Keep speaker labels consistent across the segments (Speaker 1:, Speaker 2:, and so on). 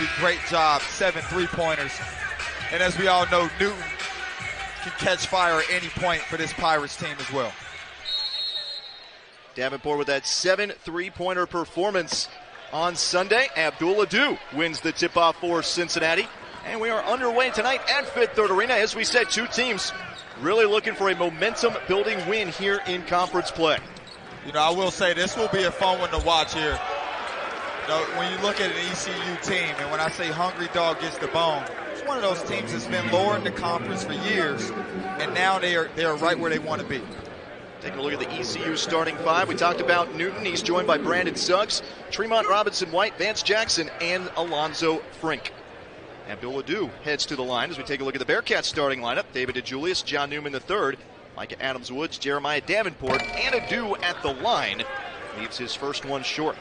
Speaker 1: really great job, 7 3-pointers. And as we all know, Newton can catch fire at any point for this Pirates team as well.
Speaker 2: Davenport with that 7 3-pointer performance on Sunday. Abdullah Dew wins the tip-off for Cincinnati. And we are underway tonight at Fifth Third Arena. As we said, two teams really looking for a momentum-building win here in conference play.
Speaker 1: You know, I will say this will be a fun one to watch here. You know, when you look at an ECU team, and when I say hungry dog gets the bone, it's one of those teams that's been lower in the conference for years, and now they are right where they want to be.
Speaker 2: Taking a look at the ECU starting five. We talked about Newton. He's joined by Brandon Suggs, Tremont Robinson-White, Vance Jackson, and Alonzo Frink. Abdullah Dew heads to the line as we take a look at the Bearcats starting lineup. David DeJulius, John Newman III, Micah Adams-Woods, Jeremiah Davenport, and Dew at the line. Leaves his first one short.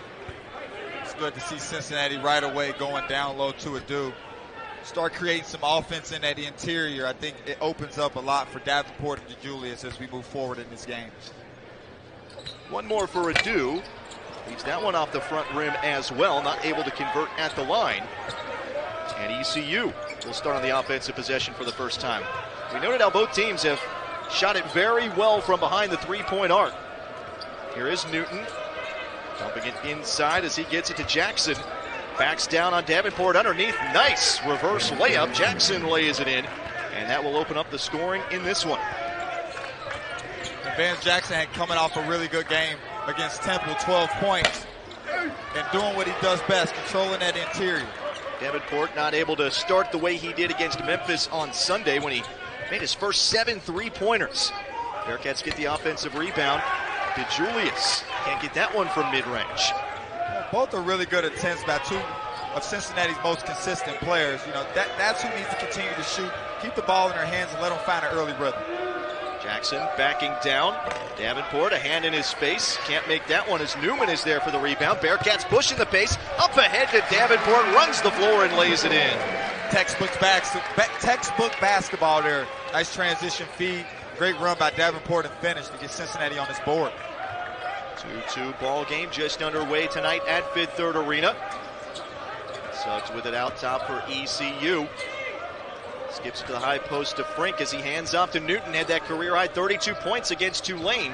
Speaker 1: It's good to see Cincinnati right away going down low to Dew. Start creating some offense in that interior. I think it opens up a lot for Davenport and DeJulius as we move forward in this game.
Speaker 2: One more for Dew. Leaves that one off the front rim as well. Not able to convert at the line. And ECU will start on the offensive possession for the first time. We noted how both teams have shot it very well from behind the three-point arc. Here is Newton, dumping it inside as he gets it to Jackson. Backs down on Davenport underneath. Nice reverse layup. Jackson lays it in, and that will open up the scoring in this one.
Speaker 1: And Vance Jackson had coming off a really good game against Temple, 12 points, and doing what he does best, controlling that interior.
Speaker 2: Davenport not able to start the way he did against Memphis on Sunday when he made his first 7 3-pointers. Bearcats get the offensive rebound. DeJulius can't get that one from mid-range.
Speaker 1: Both are really good attempts by two of Cincinnati's most consistent players. You know, that's who needs to continue to shoot, keep the ball in their hands, and let them find an early rhythm.
Speaker 2: Jackson backing down. Davenport, a hand in his face. Can't make that one as Newman is there for the rebound. Bearcats pushing the pace. Up ahead to Davenport. Runs the floor and lays it in.
Speaker 1: Textbook basketball there. Nice transition feed. Great run by Davenport and finish to get Cincinnati on this board.
Speaker 2: 2-2 ball game just underway tonight at Fifth Third Arena. Suggs with it out top for ECU. Skips to the high post to Frink as he hands off to Newton. Had that career-high 32 points against Tulane.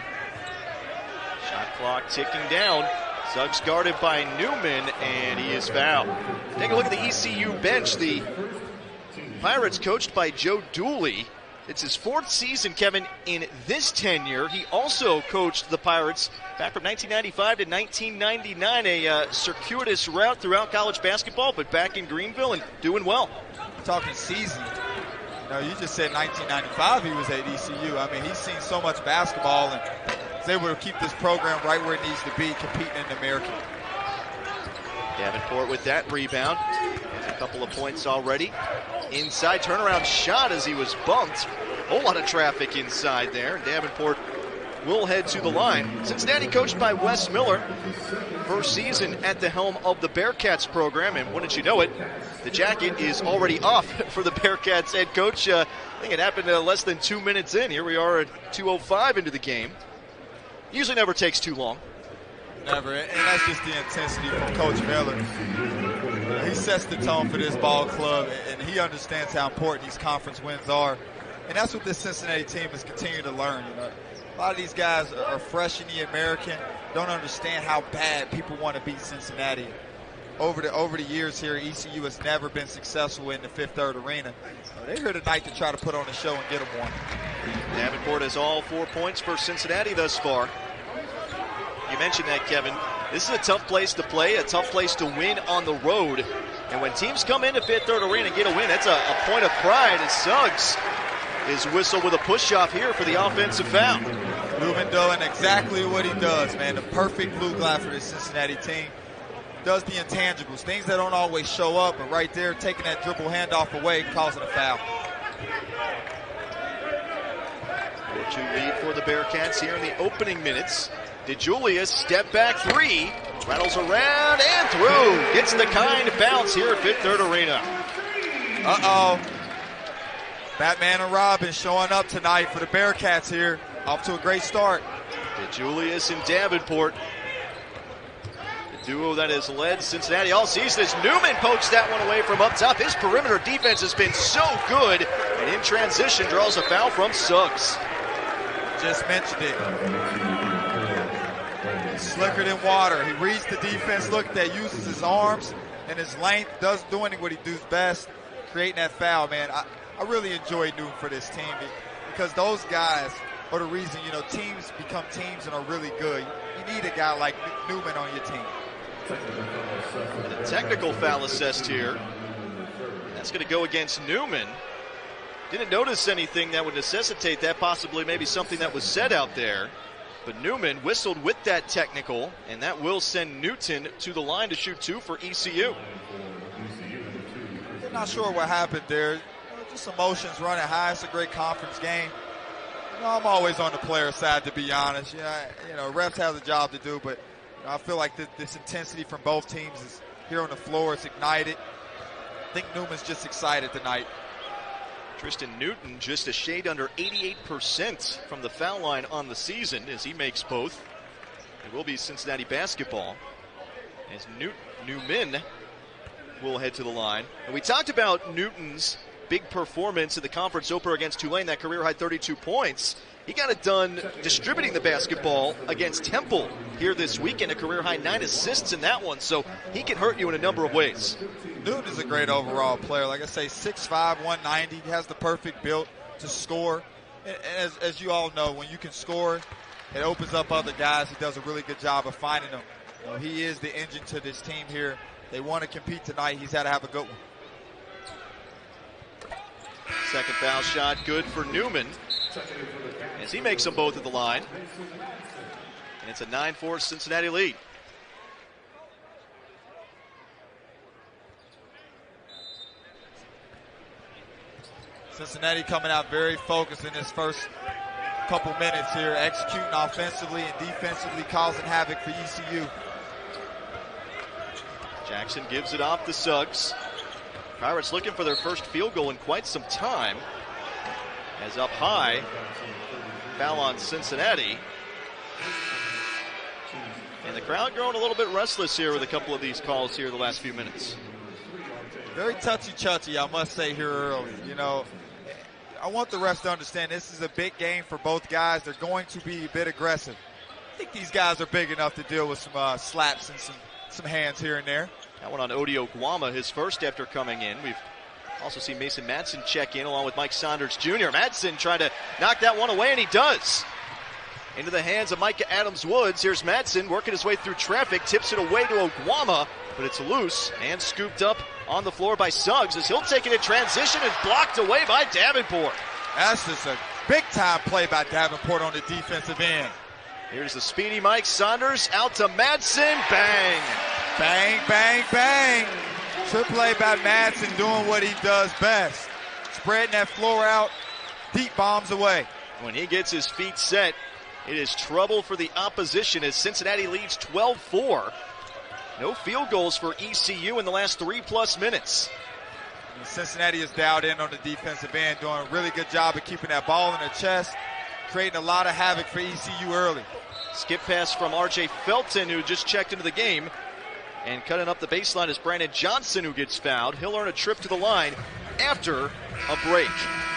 Speaker 2: Shot clock ticking down. Suggs guarded by Newman, and he is fouled. Take a look at the ECU bench. The Pirates coached by Joe Dooley. It's his 4th season, Kevin, in this tenure. He also coached the Pirates back from 1995 to 1999, a circuitous route throughout college basketball, but back in Greenville and doing well.
Speaker 1: Talking season. No, you just said 1995 he was at ECU. I mean, he's seen so much basketball and is able to keep this program right where it needs to be, competing in the American.
Speaker 2: Davenport with that rebound. Has a couple of points already. Inside turnaround shot as he was bumped. A whole lot of traffic inside there. Davenport will head to the line. Cincinnati coached by Wes Miller. First season at the helm of the Bearcats program, and wouldn't you know it, the jacket is already off for the Bearcats head coach. I think it happened less than 2 minutes in. Here we are at 2:05 into the game. Usually never takes too long.
Speaker 1: Never, and that's just the intensity from Coach Miller. He sets the tone for this ball club, and he understands how important these conference wins are. And that's what this Cincinnati team is continuing to learn. You know, a lot of these guys are fresh in the American, don't understand how bad people want to beat Cincinnati. Over the years here, ECU has never been successful in the Fifth Third Arena. They're here tonight to try to put on a show and get them one.
Speaker 2: Davenport has all 4 points for Cincinnati thus far. You mentioned that, Kevin. This is a tough place to play, a tough place to win on the road. And when teams come into Fifth Third Arena and get a win, that's a point of pride as Suggs is whistled with a push-off here for the offensive foul.
Speaker 1: Ruben doing exactly what he does, man. The perfect blue glass for this Cincinnati team. Does the intangibles, things that don't always show up, but right there, taking that dribble handoff away, causing a foul.
Speaker 2: 4-2 lead for the Bearcats here in the opening minutes. DeJulius, step back three, rattles around and through. Gets the kind bounce here at Fifth Third Arena.
Speaker 1: Uh-oh. Batman and Robin showing up tonight for the Bearcats here. Off to a great start.
Speaker 2: DeJulius and Davenport. duo that has led Cincinnati all season as Newman pokes that one away from up top. His perimeter defense has been so good, and in transition draws a foul from Suggs.
Speaker 1: Just mentioned it. Slicker than water. He reads the defense, look at that, uses his arms and his length, doing what he does best, creating that foul, man. I really enjoy Newman for this team because those guys are the reason, teams become teams and are really good. You need a guy like Newman on your team.
Speaker 2: And a technical foul assessed here. That's going to go against Newman. Didn't notice anything that would necessitate that, possibly maybe something that was said out there. But Newman whistled with that technical, and that will send Newton to the line to shoot 2 for ECU.
Speaker 1: I'm not sure what happened there. Just emotions running high. It's a great conference game. I'm always on the player side, to be honest. Refs have a job to do, but I feel like this intensity from both teams is here on the floor. It's ignited. I think Newman's just excited tonight.
Speaker 2: Tristan Newton just a shade under 88% from the foul line on the season as he makes both. It will be Cincinnati basketball as Newman will head to the line. And we talked about Newton's big performance in the conference opener against Tulane, that career-high 32 points. He got it done distributing the basketball against Temple here this weekend, a career-high 9 assists in that one, so he can hurt you in a number of ways.
Speaker 1: Newton is a great overall player. Like I say, 6'5", 190. He has the perfect build to score. And as you all know, when you can score, it opens up other guys. He does a really good job of finding them. He is the engine to this team here. They want to compete tonight. He's had to have a good one.
Speaker 2: Second foul shot good for Newman as he makes them both at the line. And it's a 9-4 Cincinnati lead.
Speaker 1: Cincinnati coming out very focused in this first couple minutes here, executing offensively and defensively, causing havoc for ECU.
Speaker 2: Jackson gives it off to Suggs. Pirates looking for their first field goal in quite some time. As up high, foul on Cincinnati. And the crowd growing a little bit restless here with a couple of these calls here the last few minutes.
Speaker 1: Very touchy-touchy, I must say, here early. I want the refs to understand this is a big game for both guys. They're going to be a bit aggressive. I think these guys are big enough to deal with some slaps and some hands here and there.
Speaker 2: That one on Odio Guama, his first after coming in. We've also seen Mason Madsen check in along with Mike Saunders Jr. Madsen trying to knock that one away, and he does. Into the hands of Micah Adams-Woods. Here's Madsen working his way through traffic, tips it away to Oguama, but it's loose and scooped up on the floor by Suggs as he'll take it in transition and blocked away by Davenport.
Speaker 1: That's just a big-time play by Davenport on the defensive end.
Speaker 2: Here's the speedy Mike Saunders out to Madsen. Bang!
Speaker 1: Bang, bang, bang. Triple play by Madsen doing what he does best. Spreading that floor out, deep bombs away.
Speaker 2: When he gets his feet set, it is trouble for the opposition as Cincinnati leads 12-4. No field goals for ECU in the last 3+ minutes.
Speaker 1: And Cincinnati is dialed in on the defensive end, doing a really good job of keeping that ball in their chest, creating a lot of havoc for ECU early.
Speaker 2: Skip pass from R.J. Felton, who just checked into the game. And cutting up the baseline is Brandon Johnson, who gets fouled. He'll earn a trip to the line after a break.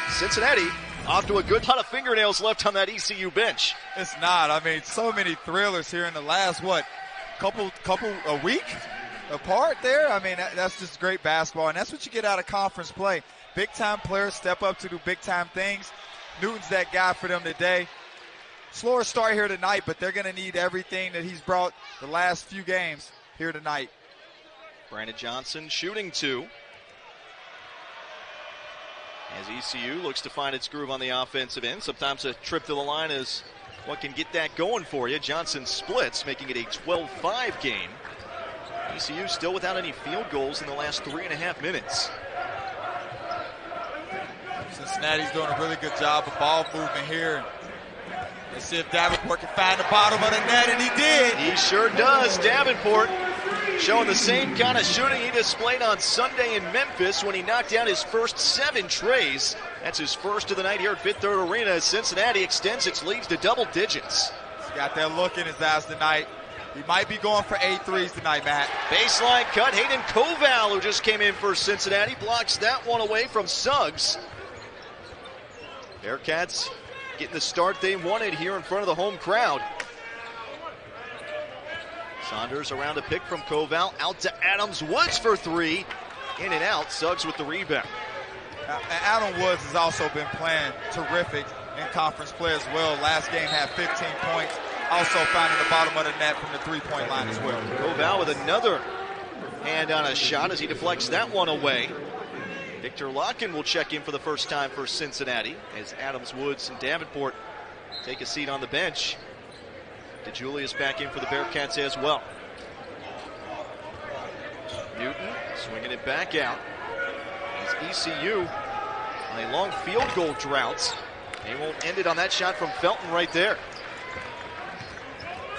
Speaker 2: Cincinnati off to a good lot of fingernails left on that ECU bench.
Speaker 1: It's not. I mean, so many thrillers here in the last, a week apart there. I mean, that's just great basketball, and that's what you get out of conference play. Big-time players step up to do big-time things. Newton's that guy for them today. Slower start here tonight, but they're going to need everything that he's brought the last few games here tonight.
Speaker 2: Brandon Johnson shooting 2. As ECU looks to find its groove on the offensive end. Sometimes a trip to the line is what can get that going for you. Johnson splits, making it a 12-5 game. ECU still without any field goals in the last 3.5 minutes.
Speaker 1: Cincinnati's doing a really good job of ball movement here. Let's see if Davenport can find the bottom of the net, and he did.
Speaker 2: He sure does. Davenport showing the same kind of shooting he displayed on Sunday in Memphis when he knocked down his first 7 trays. That's his first of the night here at Fifth Third Arena as Cincinnati extends its leads to double digits.
Speaker 1: He's got that look in his eyes tonight. He might be going for 8 threes tonight, Matt.
Speaker 2: Baseline cut. Hayden Koval, who just came in for Cincinnati, blocks that one away from Suggs. Bearcats getting the start they wanted here in front of the home crowd. Saunders around a pick from Koval. Out to Adams. Woods for 3. In and out. Suggs with the rebound.
Speaker 1: Adam Woods has also been playing terrific in conference play as well. Last game had 15 points. Also finding the bottom of the net from the three-point line as well.
Speaker 2: Koval with another hand on a shot as he deflects that one away. Victor Locken will check in for the first time for Cincinnati as Adams, Woods, and Davenport take a seat on the bench. DeJulius back in for the Bearcats as well. Newton swinging it back out. As ECU on a long field goal drought. They won't end it on that shot from Felton right there.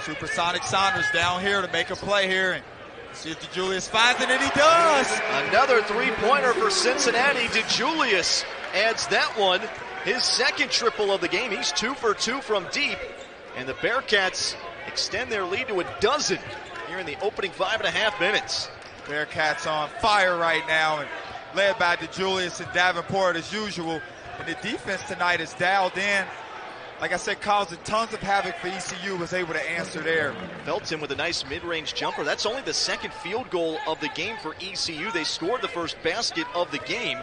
Speaker 1: Supersonic Saunders down here to make a play here. And see if DeJulius finds it, and he does.
Speaker 2: Another three-pointer for Cincinnati. DeJulius adds that one. His second triple of the game. He's 2 for 2 from deep. And the Bearcats extend their lead to a dozen here in the opening 5.5 minutes.
Speaker 1: Bearcats on fire right now, and led by DeJulius and Davenport as usual. And the defense tonight is dialed in. Like I said, causing tons of havoc for ECU, was able to answer there.
Speaker 2: Felton with a nice mid-range jumper. That's only the second field goal of the game for ECU. They scored the first basket of the game.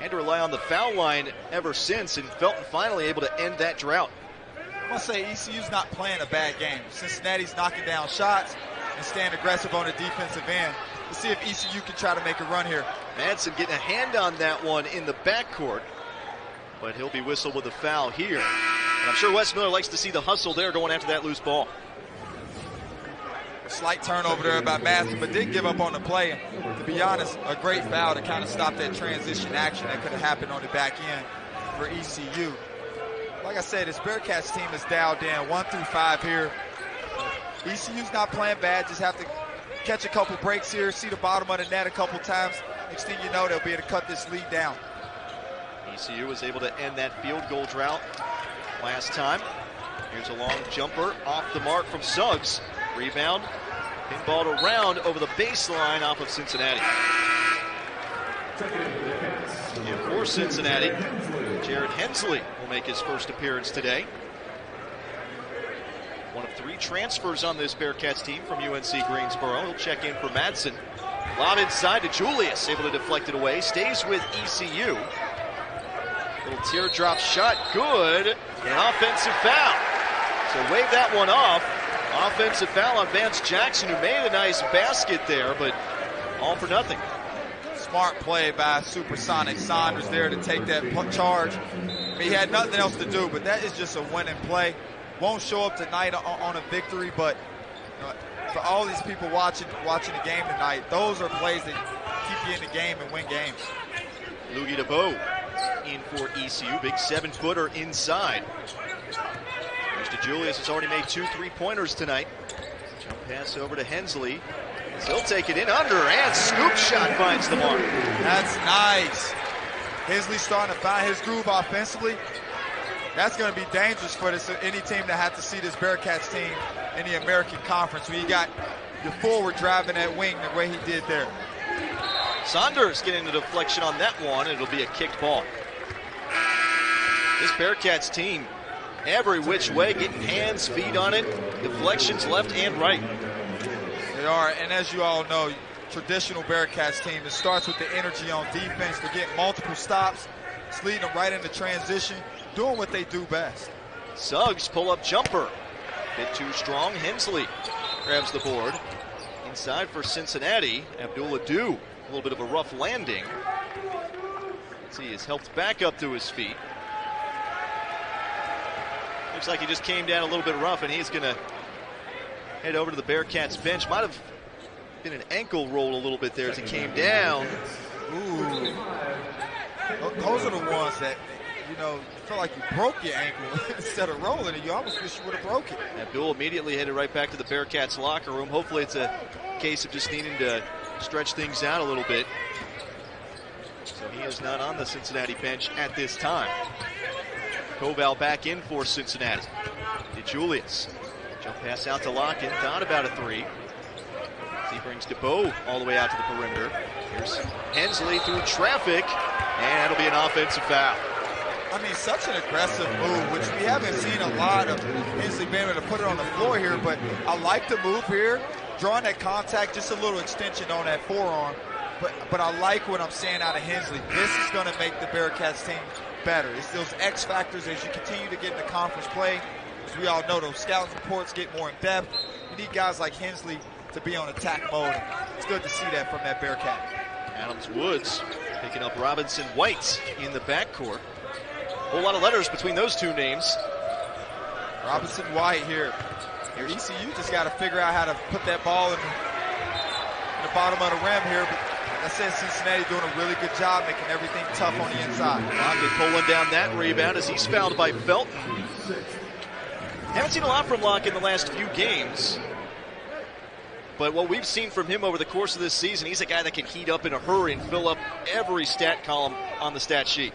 Speaker 2: Had to rely on the foul line ever since, and Felton finally able to end that drought.
Speaker 1: I must say, ECU's not playing a bad game. Cincinnati's knocking down shots and staying aggressive on the defensive end. Let's see if ECU can try to make a run here.
Speaker 2: Madsen getting a hand on that one in the backcourt, but he'll be whistled with a foul here. And I'm sure Wes Miller likes to see the hustle there going after that loose ball.
Speaker 1: Slight turnover there by Madsen, but didn't give up on the play. And to be honest, a great foul to kind of stop that transition action that could have happened on the back end for ECU. Like I said, this Bearcats team is dialed in 1 through 5 here. ECU's not playing bad, just have to catch a couple breaks here, see the bottom of the net a couple times. Next thing you know, they'll be able to cut this lead down.
Speaker 2: ECU was able to end that field goal drought last time. Here's a long jumper off the mark from Suggs. Rebound, pinballed around over the baseline off of Cincinnati. And for Cincinnati, Jared Hensley will make his first appearance today. One of 3 transfers on this Bearcats team from UNC Greensboro. He'll check in for Madsen. Lob inside to Julius, able to deflect it away. Stays with ECU. Little teardrop shot, good. An offensive foul. So wave that one off. Offensive foul on Vance Jackson, who made a nice basket there, but all for nothing.
Speaker 1: Smart play by Supersonic Saunders there to take that charge. I mean, he had nothing else to do, but that is just a winning play. Won't show up tonight on a victory, but for all these people watching the game tonight, those are plays that keep you in the game and win games.
Speaker 2: Lugie DeBow in for ECU, big 7-footer inside. There's DeJulius, has already made 2 3-pointers tonight. Jump pass over to Hensley. He'll take it in under, and scoop shot finds the mark.
Speaker 1: That's nice. Hensley starting to find his groove offensively. That's going to be dangerous for any team that has to see this Bearcats team in the American Conference when you got your forward driving that wing the way he did there.
Speaker 2: Saunders getting the deflection on that one, and it'll be a kicked ball. This Bearcats team, every which way, getting hands, feet on it, deflections left and right.
Speaker 1: They are, and as you all know, traditional Bearcats team, it starts with the energy on defense. They get multiple stops. It's leading them right into transition, doing what they do best.
Speaker 2: Suggs pull-up jumper. Bit too strong. Hensley grabs the board. Inside for Cincinnati, Abdullah Dew. A little bit of a rough landing. Let's see, he's helped back up to his feet. Looks like he just came down a little bit rough, and he's going to head over to the Bearcats bench. Might have been an ankle roll a little bit there as he came down.
Speaker 1: Ooh. Those are the ones that, you know, you feel like you broke your ankle instead of rolling it. You almost wish you would have broke it.
Speaker 2: Abdul immediately headed right back to the Bearcats locker room. Hopefully it's a case of just needing to stretch things out a little bit. So he is not on the Cincinnati bench at this time. Koval back in for Cincinnati. DeJulius Jump pass out to Locken, down about a 3. He brings DeBow all the way out to the perimeter. Here's Hensley through traffic, and it'll be an offensive foul.
Speaker 1: I mean, such an aggressive move, which we haven't seen a lot of Hensley being able to put it on the floor here, but I like the move here, drawing that contact, just a little extension on that forearm. But I like what I'm seeing out of Hensley. This is going to make the Bearcats team better. It's those X factors as you continue to get into conference play. As we all know, those scouting reports get more in depth. You need guys like Hensley to be on attack mode. It's good to see that from that Bearcat.
Speaker 2: Adams Woods picking up Robinson White in the backcourt. A whole lot of letters between those two names.
Speaker 1: Robinson White here. ECU just got to figure out how to put that ball in the bottom of the rim here. But like I said, Cincinnati doing a really good job making everything tough on the inside.
Speaker 2: Lockett pulling down that rebound as he's fouled by Felton. Haven't seen a lot from Lockett in the last few games. But what we've seen from him over the course of this season, he's a guy that can heat up in a hurry and fill up every stat column on the stat sheet.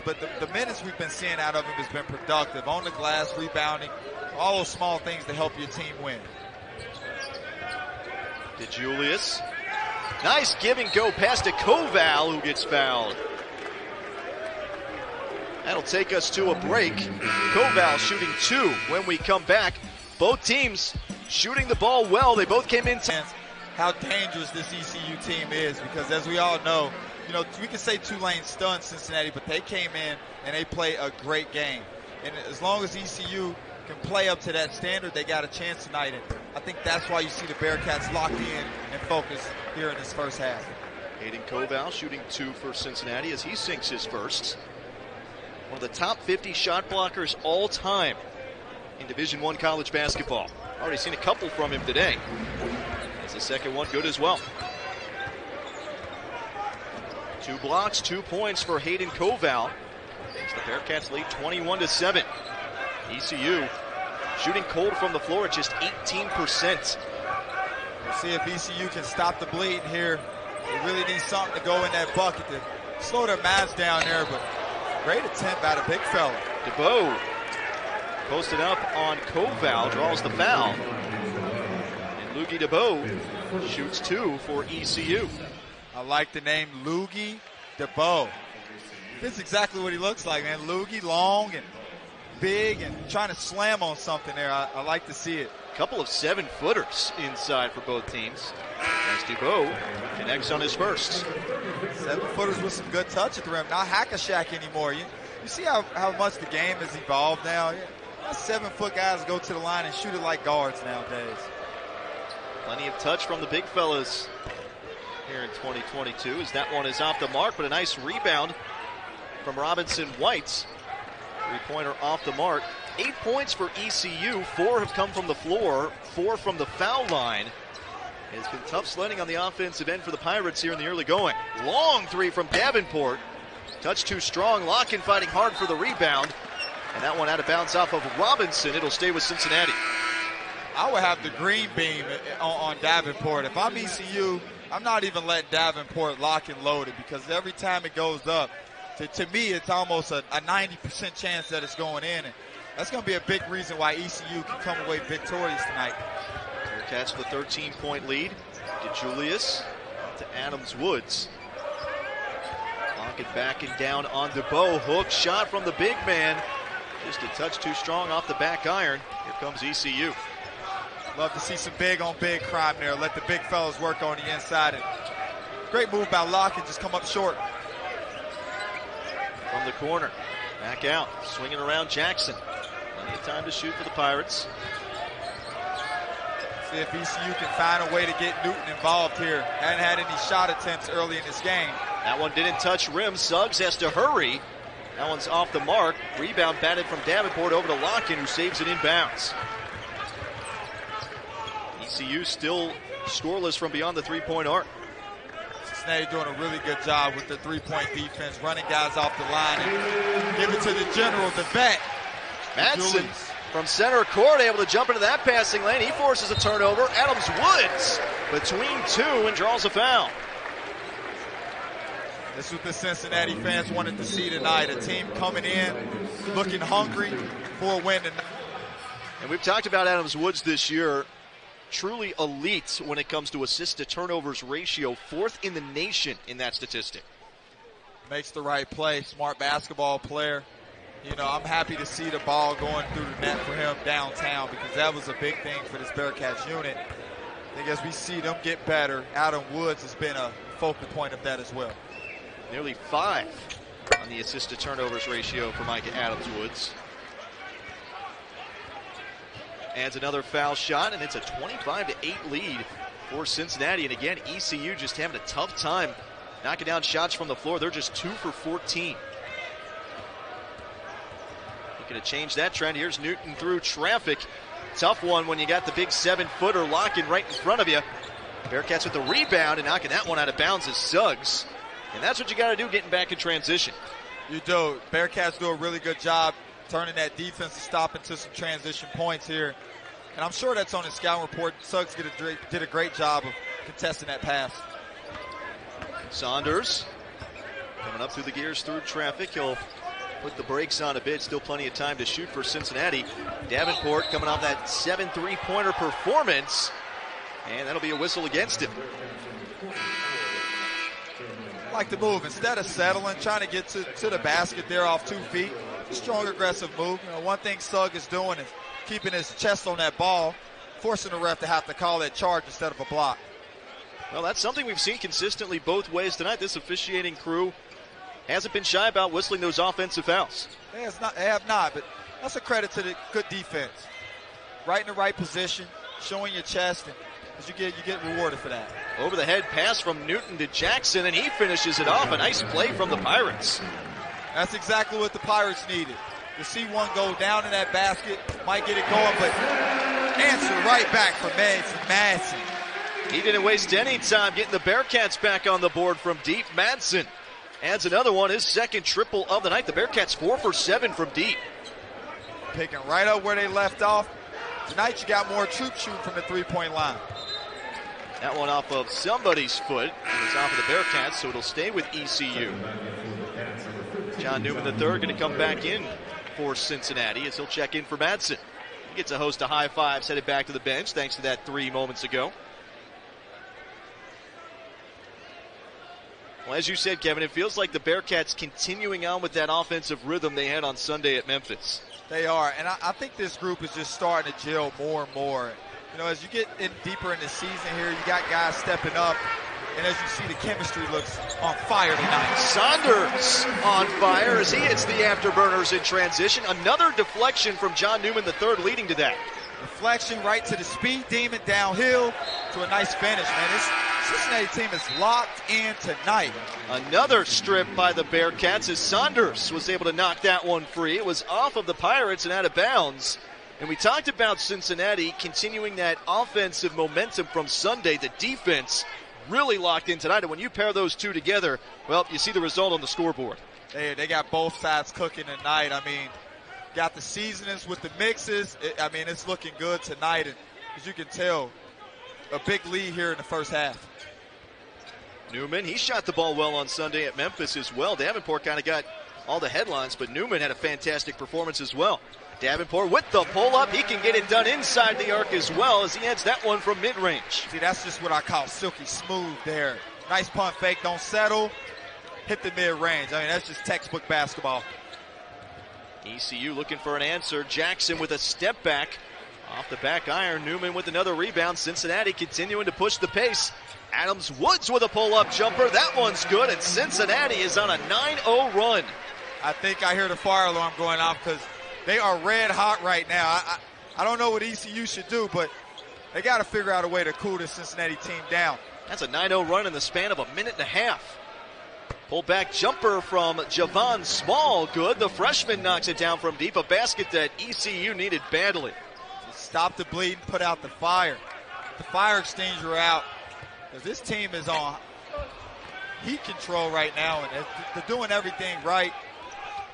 Speaker 1: But the minutes we've been seeing out of him has been productive. On the glass, rebounding, all those small things to help your team win.
Speaker 2: DeJulius. Nice give and go pass to Koval, who gets fouled. That'll take us to a break. Koval shooting 2 when we come back. Both teams shooting the ball well. They both came in.
Speaker 1: How dangerous this ECU team is, because as we all know, you know, we can say Tulane stunned Cincinnati, but they came in and they play a great game. And as long as ECU can play up to that standard, they got a chance tonight. And I think that's why you see the Bearcats locked in and focused here in this first half.
Speaker 2: Hayden Koval shooting 2 for Cincinnati as he sinks his first. One of the top 50 shot blockers all time in Division I college basketball. Already seen a couple from him today. As the second one good as well. 2 blocks, 2 points for Hayden Koval. As the Bearcats lead 21-7. ECU shooting cold from the floor at just 18%.
Speaker 1: We'll see if ECU can stop the bleeding here. They really need something to go in that bucket to slow their minds down there, but great attempt by the big fella.
Speaker 2: DeBow posted up on Koval, draws the foul. And Loogie DeBow shoots 2 for ECU.
Speaker 1: I like the name Loogie DeBow. This is exactly what he looks like, man. Loogie, long and big and trying to slam on something there. I like to see it.
Speaker 2: A couple of 7-footers inside for both teams. As DeBow connects on his first.
Speaker 1: 7-footers with some good touch at the rim. Not hack-a-shack anymore. You see how much the game has evolved now? 7-foot guys go to the line and shoot it like guards nowadays.
Speaker 2: Plenty of touch from the big fellas here in 2022 as that one is off the mark, but a nice rebound from Robinson White. 3-pointer off the mark. 8 points for ECU. 4 have come from the floor, 4 from the foul line. It's been tough sledding on the offensive end for the Pirates here in the early going. Long 3 from Davenport. Touch too strong. Locken fighting hard for the rebound. And that one out of bounds off of Robinson. It'll stay with Cincinnati.
Speaker 1: I would have the green beam on Davenport. If I'm ECU, I'm not even letting Davenport lock and load it, because every time it goes up, to me, it's almost a 90% chance that it's going in. And that's going to be a big reason why ECU can come away victorious tonight.
Speaker 2: Bearcats with a 13-point lead. DeJulius to Adams Woods. Lockett backing down on DeBow. Hook shot from the big man. Just a touch too strong off the back iron. Here comes ECU.
Speaker 1: Love to see some big on big crime there. Let the big fellas work on the inside. And great move by Lockett, just come up short.
Speaker 2: From the corner, back out, swinging around Jackson. Plenty of time to shoot for the Pirates.
Speaker 1: See if ECU can find a way to get Newton involved here. Hadn't had any shot attempts early in this game.
Speaker 2: That one didn't touch rim. Suggs has to hurry. That one's off the mark. Rebound batted from Davenport over to Locken, who saves it inbounds. ECU still scoreless from beyond the 3-point arc.
Speaker 1: Cincinnati doing a really good job with the 3-point defense, running guys off the line and give it to the general, the vet.
Speaker 2: Madsen from center court, able to jump into that passing lane. He forces a turnover. Adams Woods between 2 and draws a foul.
Speaker 1: This is what the Cincinnati fans wanted to see tonight. A team coming in, looking hungry for a win tonight.
Speaker 2: And we've talked about Adams Woods this year. Truly elite when it comes to assist to turnovers ratio, 4th in the nation in that statistic.
Speaker 1: Makes the right play, smart basketball player. You know, I'm happy to see the ball going through the net for him downtown because that was a big thing for this Bearcats unit. I think as we see them get better, Adam Woods has been a focal point of that as well.
Speaker 2: Nearly 5 on the assist to turnovers ratio for Micah Adams Woods. Adds another foul shot, and it's a 25-8 lead for Cincinnati. And again, ECU just having a tough time knocking down shots from the floor. They're just 2 for 14. Looking to change that trend. Here's Newton through traffic. Tough one when you got the big 7-footer locking right in front of you. Bearcats with the rebound and knocking that one out of bounds is Suggs. And that's what you got to do getting back in transition.
Speaker 1: You do. Bearcats do a really good job turning that defense to stop into some transition points here. And I'm sure that's on his scouting report. Suggs did a great job of contesting that pass.
Speaker 2: Saunders coming up through the gears through traffic. He'll put the brakes on a bit. Still plenty of time to shoot for Cincinnati. Davenport coming off that 7 3-pointer performance. And that'll be a whistle against him.
Speaker 1: Like the move. Instead of settling, trying to get to the basket there off 2 feet. Strong, aggressive move. You know, one thing Suggs is doing is keeping his chest on that ball, forcing the ref to have to call that charge instead of a block.
Speaker 2: Well, that's something we've seen consistently both ways tonight. This officiating crew hasn't been shy about whistling those offensive fouls.
Speaker 1: They have not, but that's a credit to the good defense. Right in the right position, showing your chest, and as you get rewarded for that.
Speaker 2: Over the head pass from Newton to Jackson, and he finishes it off. A nice play from the Pirates.
Speaker 1: That's exactly what the Pirates needed. To see one go down in that basket, might get it going, but answer right back for Madsen.
Speaker 2: He didn't waste any time getting the Bearcats back on the board from deep. Madsen adds another one, his second triple of the night. The Bearcats 4 for 7 from deep.
Speaker 1: Picking right up where they left off. Tonight you got more troop shooting from the 3-point line.
Speaker 2: That one off of somebody's foot. It was off of the Bearcats, so it'll stay with ECU. John Newman III going to come back in for Cincinnati as he'll check in for Madsen. He gets a host of high fives headed back to the bench thanks to that 3 moments ago. Well, as you said, Kevin, it feels like the Bearcats continuing on with that offensive rhythm they had on Sunday at Memphis.
Speaker 1: They are, and I think this group is just starting to gel more and more. You know, as you get in deeper in the season here, you got guys stepping up, and as you see, the chemistry looks on fire tonight.
Speaker 2: Saunders on fire as he hits the afterburners in transition. Another deflection from John Newman III leading to that.
Speaker 1: Deflection right to the speed demon downhill to a nice finish, man. This Cincinnati team is locked in tonight.
Speaker 2: Another strip by the Bearcats as Saunders was able to knock that one free. It was off of the Pirates and out of bounds. And we talked about Cincinnati continuing that offensive momentum from Sunday. The defense really locked in tonight. And when you pair those two together, well, you see the result on the scoreboard.
Speaker 1: They got both sides cooking tonight. I mean, got the seasonings with the mixes. It's looking good tonight. And as you can tell, a big lead here in the first half.
Speaker 2: Newman, he shot the ball well on Sunday at Memphis as well. Davenport kind of got all the headlines, but Newman had a fantastic performance as well. Davenport with the pull-up. He can get it done inside the arc as well as he heads that one from mid-range.
Speaker 1: See, that's just what I call silky smooth there. Nice pump fake, don't settle. Hit the mid-range. I mean, that's just textbook basketball.
Speaker 2: ECU looking for an answer. Jackson with a step back. Off the back iron, Newman with another rebound. Cincinnati continuing to push the pace. Adams Woods with a pull-up jumper. That one's good, and Cincinnati is on a 9-0 run.
Speaker 1: I think I hear the fire alarm going off because they are red hot right now. I don't know what ECU should do, but they got to figure out a way to cool this Cincinnati team down.
Speaker 2: That's a 9-0 run in the span of a minute and a half. Pull back jumper from Javon Small. Good. The freshman knocks it down from deep. A basket that ECU needed badly.
Speaker 1: Stop the bleed and put out the fire. The fire extinguisher out. This team is on heat control right now, and they're doing everything right.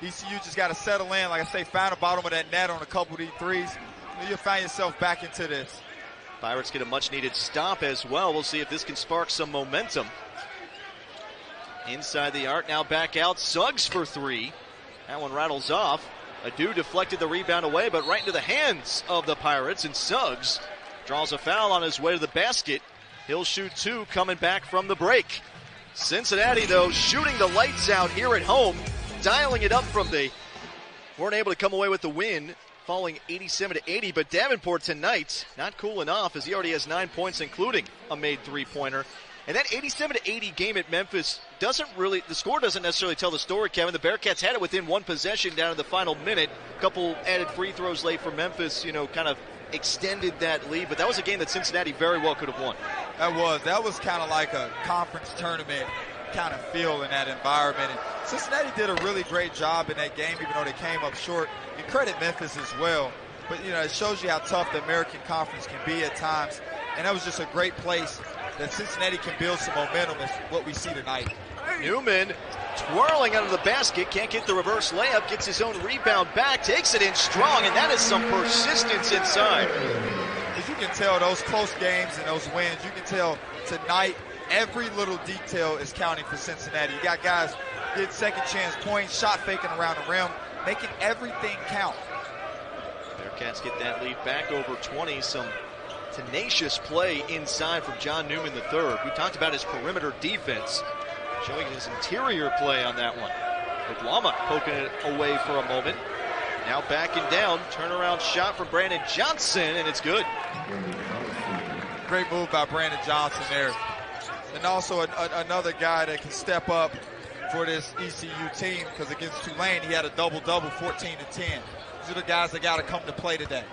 Speaker 1: ECU just got to settle in. Like I say, find the bottom of that net on a couple of these threes. You'll find yourself back into this.
Speaker 2: Pirates get a much-needed stop as well. We'll see if this can spark some momentum. Inside the arc, now back out. Suggs for 3. That one rattles off. Adu deflected the rebound away, but right into the hands of the Pirates, and Suggs draws a foul on his way to the basket. He'll shoot two coming back from the break. Cincinnati, though, shooting the lights out here at home, dialing it up from the... Weren't able to come away with the win, falling 87-80, but Davenport tonight not cooling off as he already has 9 points, including a made three-pointer. And that 87-80 game at Memphis doesn't really, the score doesn't necessarily tell the story, Kevin. The Bearcats had it within one possession down in the final minute. A couple added free throws late for Memphis, kind of extended that lead. But that was a game that Cincinnati very well could have won.
Speaker 1: That was kind of like a conference tournament kind of feel in that environment. And Cincinnati did a really great job in that game, even though they came up short. And credit Memphis as well. But, it shows you how tough the American Conference can be at times. And that was just a great place that Cincinnati can build some momentum is what we see tonight.
Speaker 2: Newman twirling under the basket, can't get the reverse layup, gets his own rebound back, takes it in strong, and that is some persistence inside.
Speaker 1: As you can tell, those close games and those wins, you can tell tonight every little detail is counting for Cincinnati. You got guys get second chance points, shot faking around the rim, making everything count.
Speaker 2: Bearcats get that lead back over 20. Some tenacious play inside from John Newman III. We talked about his perimeter defense, showing his interior play on that one. Oklahoma poking it away for a moment. Now backing down, turnaround shot from Brandon Johnson, and it's good.
Speaker 1: Great move by Brandon Johnson there. And also another guy that can step up for this ECU team, because against Tulane he had a double-double, 14 to 10. These are the guys that got to come to play today.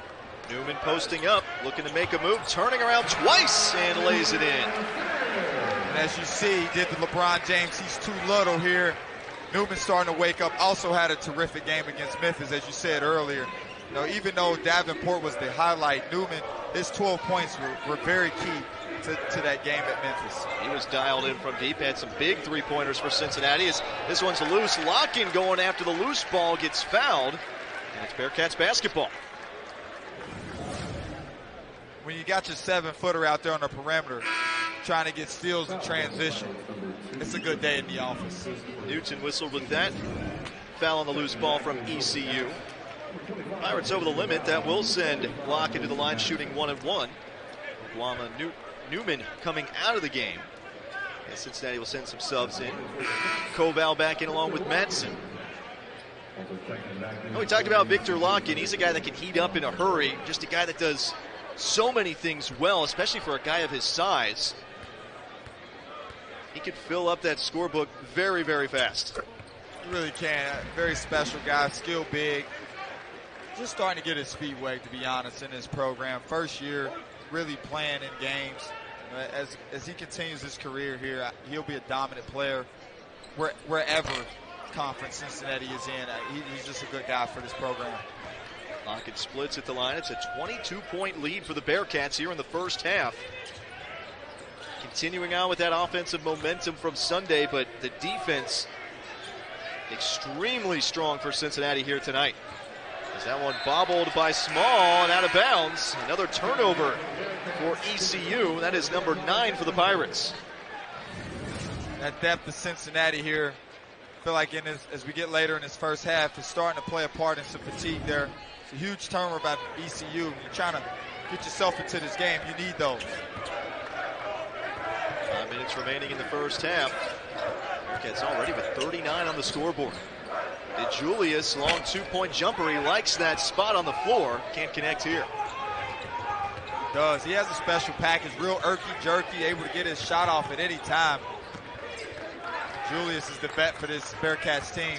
Speaker 2: Newman posting up, looking to make a move, turning around twice and lays it in.
Speaker 1: And as you see, he did the LeBron James, he's too little here. Newman starting to wake up, also had a terrific game against Memphis, as you said earlier. Even though Davenport was the highlight, Newman, his 12 points were very key to that game at Memphis.
Speaker 2: He was dialed in from deep, had some big three-pointers for Cincinnati. This one's loose. Locken going after the loose ball, gets fouled, and it's Bearcats basketball.
Speaker 1: When you got your 7-footer out there on the perimeter trying to get steals in transition, it's a good day in the office.
Speaker 2: Newton whistled with that. Foul on the loose ball from ECU. Pirates over the limit. That will send Locken to the line shooting 1-1. Oklahoma Newman coming out of the game. And Cincinnati will send some subs in. Koval back in along with Madsen. We talked about Victor Locken. He's a guy that can heat up in a hurry. Just a guy that does so many things well, especially for a guy of his size. He could fill up that scorebook very, very fast.
Speaker 1: He really can. Very special guy, skill big. Just starting to get his feet wet, to be honest, in this program. First year, really playing in games. As he continues his career here, he'll be a dominant player wherever conference Cincinnati is in. He's just a good guy for this program.
Speaker 2: Lockett splits at the line. It's a 22-point lead for the Bearcats here in the first half. Continuing on with that offensive momentum from Sunday, but the defense extremely strong for Cincinnati here tonight. As that one bobbled by Small and out of bounds. Another turnover for ECU. That is number 9 for the Pirates.
Speaker 1: That depth of Cincinnati here, I feel like as we get later in this first half, is starting to play a part in some fatigue there. It's a huge turnover by ECU. You're trying to get yourself into this game. You need those.
Speaker 2: 5 minutes remaining in the first half. Bearcats already with 39 on the scoreboard. Julius, long 2-point jumper. He likes that spot on the floor. Can't connect here.
Speaker 1: Does. He has a special package. Real irky-jerky, able to get his shot off at any time. Julius is the vet for this Bearcats team.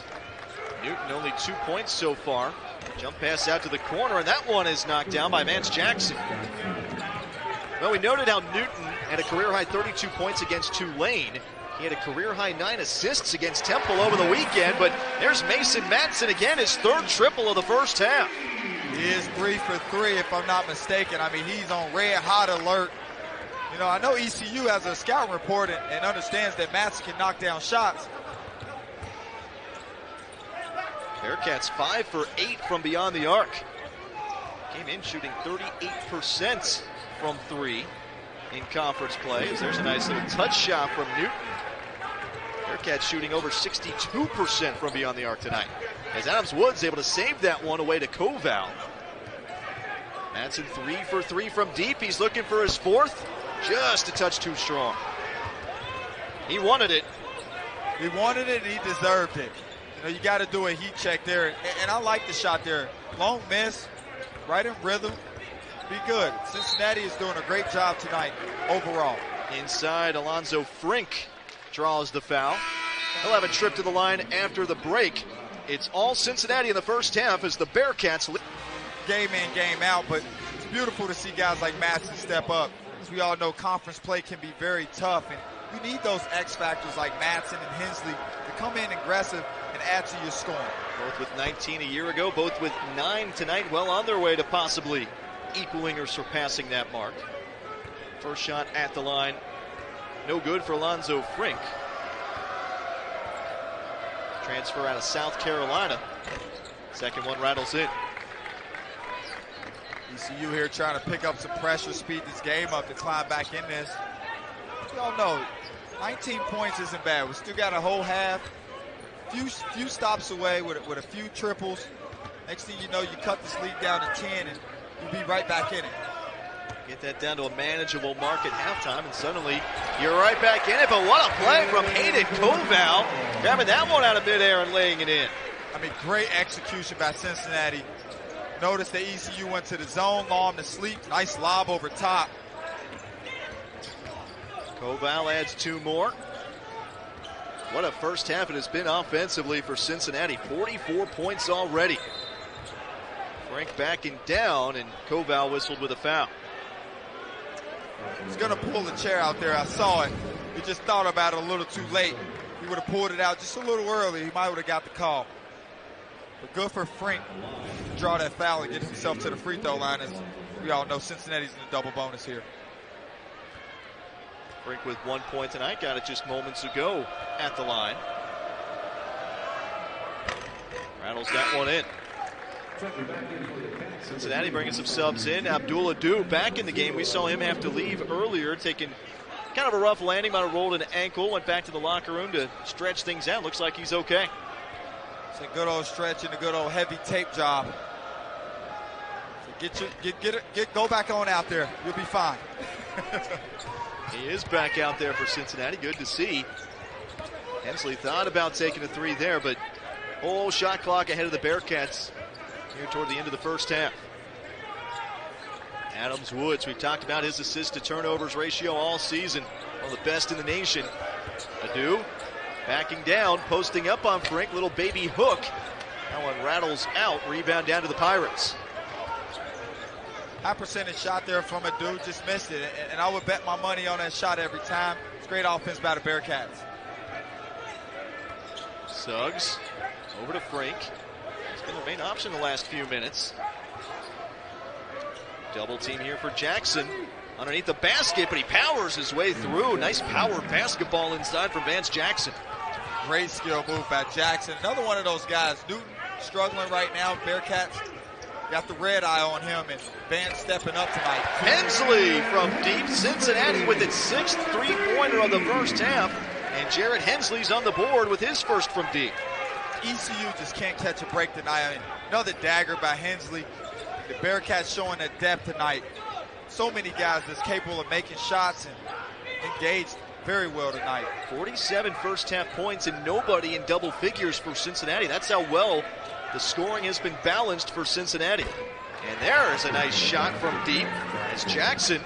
Speaker 2: Newton only 2 points so far. Jump pass out to the corner, and that one is knocked down by Vance Jackson. Well, we noted how Newton had a career-high 32 points against Tulane. He had a career-high 9 assists against Temple over the weekend, but there's Mason Madsen again, his third triple of the first half.
Speaker 1: He is 3 for 3, if I'm not mistaken. I mean, he's on red-hot alert. I know ECU has a scouting report and understands that Madsen can knock down shots.
Speaker 2: Bearcats 5 for 8 from beyond the arc. Came in shooting 38% from 3 in conference play. There's a nice little touch shot from Newton. Bearcats shooting over 62% from beyond the arc tonight. As Adams Woods able to save that one away to Koval. Madsen 3 for 3 from deep. He's looking for his fourth. Just a touch too strong. He wanted it.
Speaker 1: He wanted it and he deserved it. You know, you got to do a heat check there. And I like the shot there. Long miss, right in rhythm. Be good. Cincinnati is doing a great job tonight overall.
Speaker 2: Inside, Alonzo Frink draws the foul. He'll have a trip to the line after the break. It's all Cincinnati in the first half as the Bearcats lead.
Speaker 1: Game in, game out, but it's beautiful to see guys like Madsen step up. As we all know, conference play can be very tough, and you need those X factors like Madsen and Hensley to come in aggressive and add to your scoring.
Speaker 2: Both with 19 a year ago, both with 9 tonight, well on their way to possibly equaling or surpassing that mark. First shot at the line, no good for Alonzo Frink. Transfer out of South Carolina. Second one rattles in.
Speaker 1: ECU here trying to pick up some pressure, speed this game up to climb back in this. You all know, 19 points isn't bad. We still got a whole half. Few stops away with a few triples. Next thing you know, you cut this lead down to 10 and you'll be right back in it.
Speaker 2: Get that down to a manageable mark at halftime, and suddenly you're right back in it. But what a play from Hayden Koval, grabbing that one out of midair and laying it in.
Speaker 1: I mean, great execution by Cincinnati. Notice that ECU went to the zone, long to sleep. Nice lob over top.
Speaker 2: Koval adds 2 more. What a first half it has been offensively for Cincinnati. 44 points already. Frank backing down, and Koval whistled with a foul.
Speaker 1: He's going to pull the chair out there. I saw it. He just thought about it a little too late. He would have pulled it out just a little early. He might would have got the call. But good for Frank to draw that foul and get himself to the free throw line. As we all know, Cincinnati's in the double bonus here.
Speaker 2: Frank with 1 point tonight. Got it just moments ago at the line. Rattles that one in. Cincinnati bringing some subs in. Abdul Adu back in the game. We saw him have to leave earlier, taking kind of a rough landing. Might have rolled an ankle. Went back to the locker room to stretch things out. Looks like he's okay.
Speaker 1: It's a good old stretch and a good old heavy tape job. So go back on out there. You'll be fine.
Speaker 2: He is back out there for Cincinnati. Good to see. Hensley thought about taking a 3 there, but whole shot clock ahead of the Bearcats here toward the end of the first half. Adams Woods, we've talked about his assist to turnovers ratio all season. One of the best in the nation. Adu backing down, posting up on Frank. Little baby hook. That one rattles out. Rebound down to the Pirates.
Speaker 1: High percentage shot there from Adu, just missed it. And I would bet my money on that shot every time. It's great offense by the Bearcats.
Speaker 2: Suggs over to Frank. He's been the main option the last few minutes. Double team here for Jackson. Underneath the basket, but he powers his way through. Nice power basketball inside from Vance Jackson.
Speaker 1: Great skill move by Jackson. Another one of those guys. Newton struggling right now. Bearcats got the red eye on him, and Vance stepping up tonight.
Speaker 2: Hensley from deep. Cincinnati with its 6th three-pointer of the first half. And Jared Hensley's on the board with his first from deep.
Speaker 1: ECU just can't catch a break tonight. I mean, another dagger by Hensley. The Bearcats showing their depth tonight. So many guys that's capable of making shots and engaged very well tonight.
Speaker 2: 47 first half points and nobody in double figures for Cincinnati. That's how well the scoring has been balanced for Cincinnati. And there is a nice shot from deep as Jackson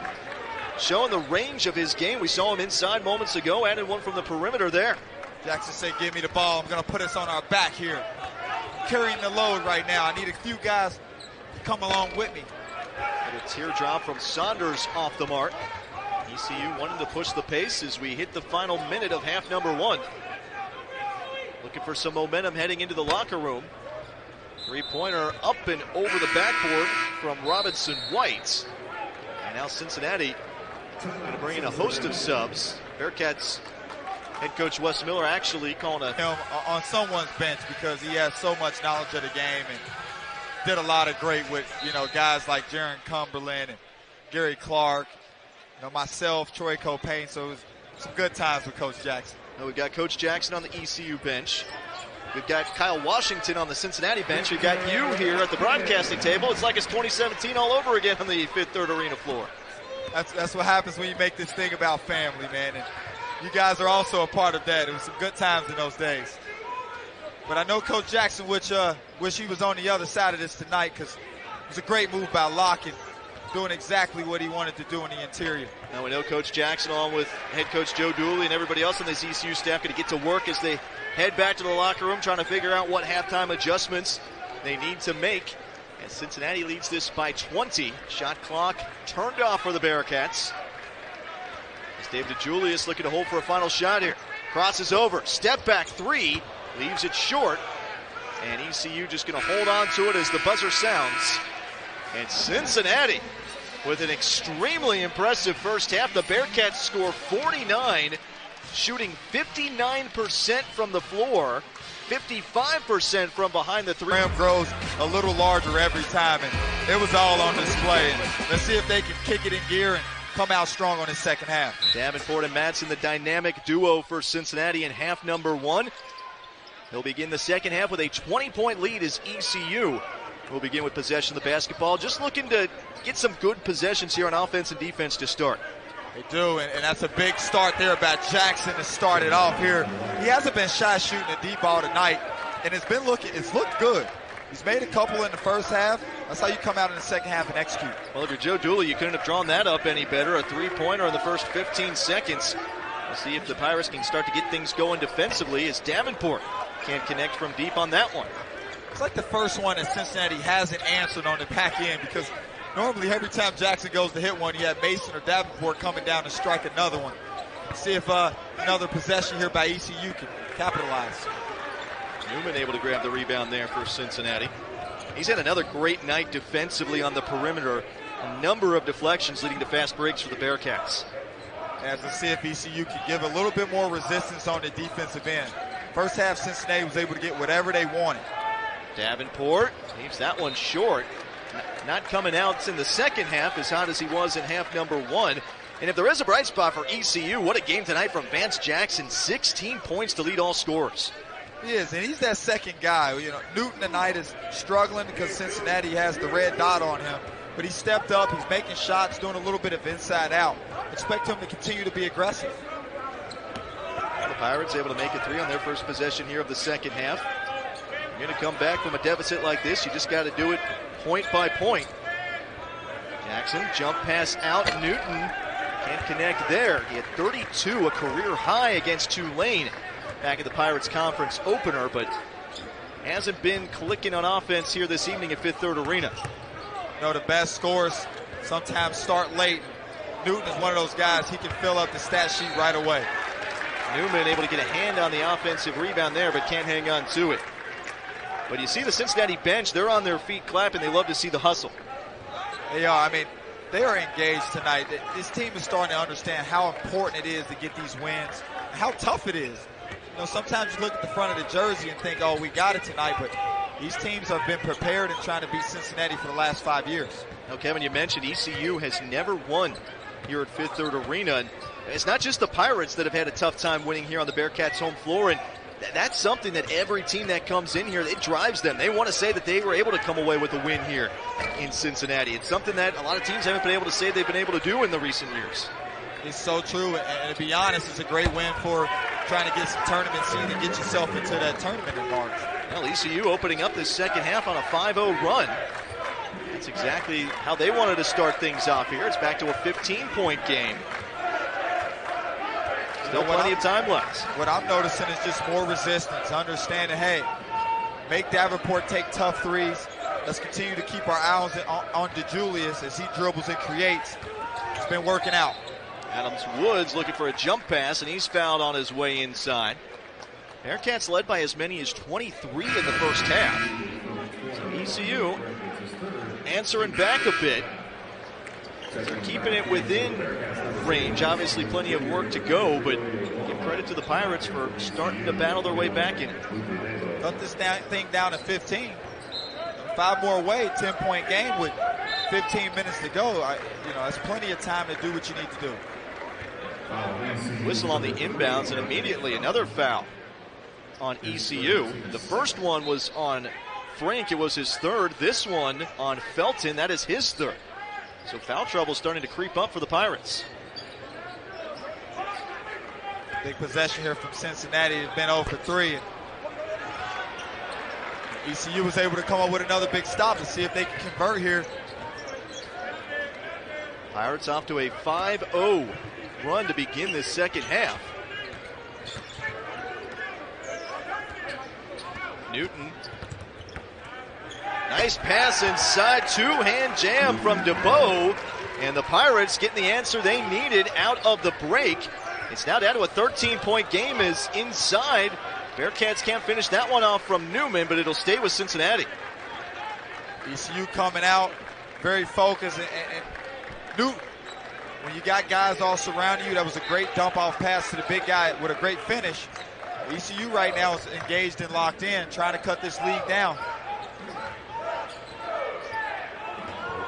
Speaker 2: showing the range of his game. We saw him inside moments ago, added one from the perimeter there.
Speaker 1: Jackson said, give me the ball. I'm going to put us on our back here. Carrying the load right now. I need a few guys to come along with me.
Speaker 2: And a teardrop from Saunders off the mark. ECU wanting to push the pace as we hit the final minute of half number 1. Looking for some momentum heading into the locker room. Three-pointer up and over the backboard from Robinson White. And now Cincinnati going to bring in a host of subs. Bearcats head coach Wes Miller actually calling
Speaker 1: him on someone's bench because he has so much knowledge of the game and did a lot of great with, guys like Jaron Cumberland and Gary Clark, myself, Troy Copain. So it was some good times with Coach Jackson.
Speaker 2: Well, we've got Coach Jackson on the ECU bench. We've got Kyle Washington on the Cincinnati bench. We've got you here at the broadcasting table. It's like it's 2017 all over again on the Fifth Third Arena floor.
Speaker 1: That's what happens when you make this thing about family, man. And you guys are also a part of that. It was some good times in those days. But I know Coach Jackson wish he was on the other side of this tonight, because it was a great move by Lockett, doing exactly what he wanted to do in the interior.
Speaker 2: Now we know Coach Jackson, along with head coach Joe Dooley and everybody else on this ECU staff, going to get to work as they head back to the locker room, trying to figure out what halftime adjustments they need to make. As Cincinnati leads this by 20. Shot clock turned off for the Bearcats. As David DeJulius looking to hold for a final shot here. Crosses over, step back three, leaves it short. And ECU just going to hold on to it as the buzzer sounds. And Cincinnati with an extremely impressive first half. The Bearcats score 49, shooting 59% from the floor, 55% from behind the three.
Speaker 1: Rim grows a little larger every time, and it was all on display. And let's see if they can kick it in gear and come out strong on this second half.
Speaker 2: Davenport and Madsen, the dynamic duo for Cincinnati in half number one. They'll begin the second half with a 20-point lead as ECU will begin with possession of the basketball. Just looking to get some good possessions here on offense and defense to start.
Speaker 1: They do, and that's a big start there by Jackson to start it off here. He hasn't been shy shooting a deep ball tonight, and it's looked good. He's made a couple in the first half. That's how you come out in the second half and execute.
Speaker 2: Well, if you're Joe Dooley, you couldn't have drawn that up any better. A three-pointer in the first 15 seconds. We'll see if the Pirates can start to get things going defensively as Davenport can't connect from deep on that one.
Speaker 1: It's like the first one that Cincinnati hasn't answered on the back end, because normally every time Jackson goes to hit one, you have Mason or Davenport coming down to strike another one. See if another possession here by ECU can capitalize.
Speaker 2: Newman able to grab the rebound there for Cincinnati. He's had another great night defensively on the perimeter. A number of deflections leading to fast breaks for the Bearcats.
Speaker 1: As we'll see if ECU can give a little bit more resistance on the defensive end. First half, Cincinnati was able to get whatever they wanted.
Speaker 2: Davenport leaves that one short. Not coming out in the second half as hot as he was in half number one. And if there is a bright spot for ECU, what a game tonight from Vance Jackson. 16 points to lead all scorers.
Speaker 1: He is, and he's that second guy. You know, Newton tonight is struggling because Cincinnati has the red dot on him. But he stepped up, he's making shots, doing a little bit of inside out. Expect him to continue to be aggressive.
Speaker 2: The Pirates able to make a three on their first possession here of the second half. You're going to come back from a deficit like this, you just got to do it point by point. Jackson, jump pass out, Newton can't connect there. He had 32, a career high against Tulane back at the Pirates conference opener, but hasn't been clicking on offense here this evening at Fifth Third Arena.
Speaker 1: You know, the best scores sometimes start late. Newton is one of those guys, he can fill up the stat sheet right away.
Speaker 2: Newman able to get a hand on the offensive rebound there, but can't hang on to it. But you see the Cincinnati bench, they're on their feet clapping. They love to see the hustle.
Speaker 1: They are. I mean, they are engaged tonight. This team is starting to understand how important it is to get these wins, how tough it is. You know, sometimes you look at the front of the jersey and think, oh, we got it tonight, but these teams have been prepared and trying to beat Cincinnati for the last 5 years.
Speaker 2: Now, Kevin, you mentioned ECU has never won here at Fifth Third Arena. And it's not just the Pirates that have had a tough time winning here on the Bearcats' home floor, and that's something that every team that comes in here, it drives them. They want to say that they were able to come away with a win here in Cincinnati. It's something that a lot of teams haven't been able to say they've been able to do in the recent years.
Speaker 1: It's so true, and to be honest, it's a great win for trying to get some tournament seed and get yourself into that tournament in March.
Speaker 2: Well, ECU opening up this second half on a 5-0 run. That's exactly how they wanted to start things off here. It's back to a 15-point game. Still plenty of time left.
Speaker 1: What I'm noticing is just more resistance, understanding, hey, make Davenport take tough threes. Let's continue to keep our eyes on DeJulius as he dribbles and creates. It's been working out.
Speaker 2: Adams-Woods looking for a jump pass, and he's fouled on his way inside. Bearcats led by as many as 23 in the first half. So ECU answering back a bit. They're keeping it within range. Obviously plenty of work to go, but give credit to the Pirates for starting to battle their way back in it.
Speaker 1: Cut this thing down to 15. 5 more away, 10-point game with 15 minutes to go. That's plenty of time to do what you need to do.
Speaker 2: Whistle on the inbounds, and immediately another foul on ECU. The first one was on Frank. It was his third. This one on Felton. That is his third. So foul trouble starting to creep up for the Pirates.
Speaker 1: Big possession here from Cincinnati. It's been 0 for 3. ECU was able to come up with another big stop to see if they can convert here.
Speaker 2: Pirates off to a 5-0 run to begin this second half. Newton. Nice pass inside. Two-hand jam from DeBow. And the Pirates getting the answer they needed out of the break. It's now down to a 13-point game as inside. Bearcats can't finish that one off from Newman, but it'll stay with Cincinnati.
Speaker 1: ECU coming out very focused. And Newton, when you got guys all surrounding you, that was a great dump-off pass to the big guy with a great finish. ECU right now is engaged and locked in, trying to cut this lead down.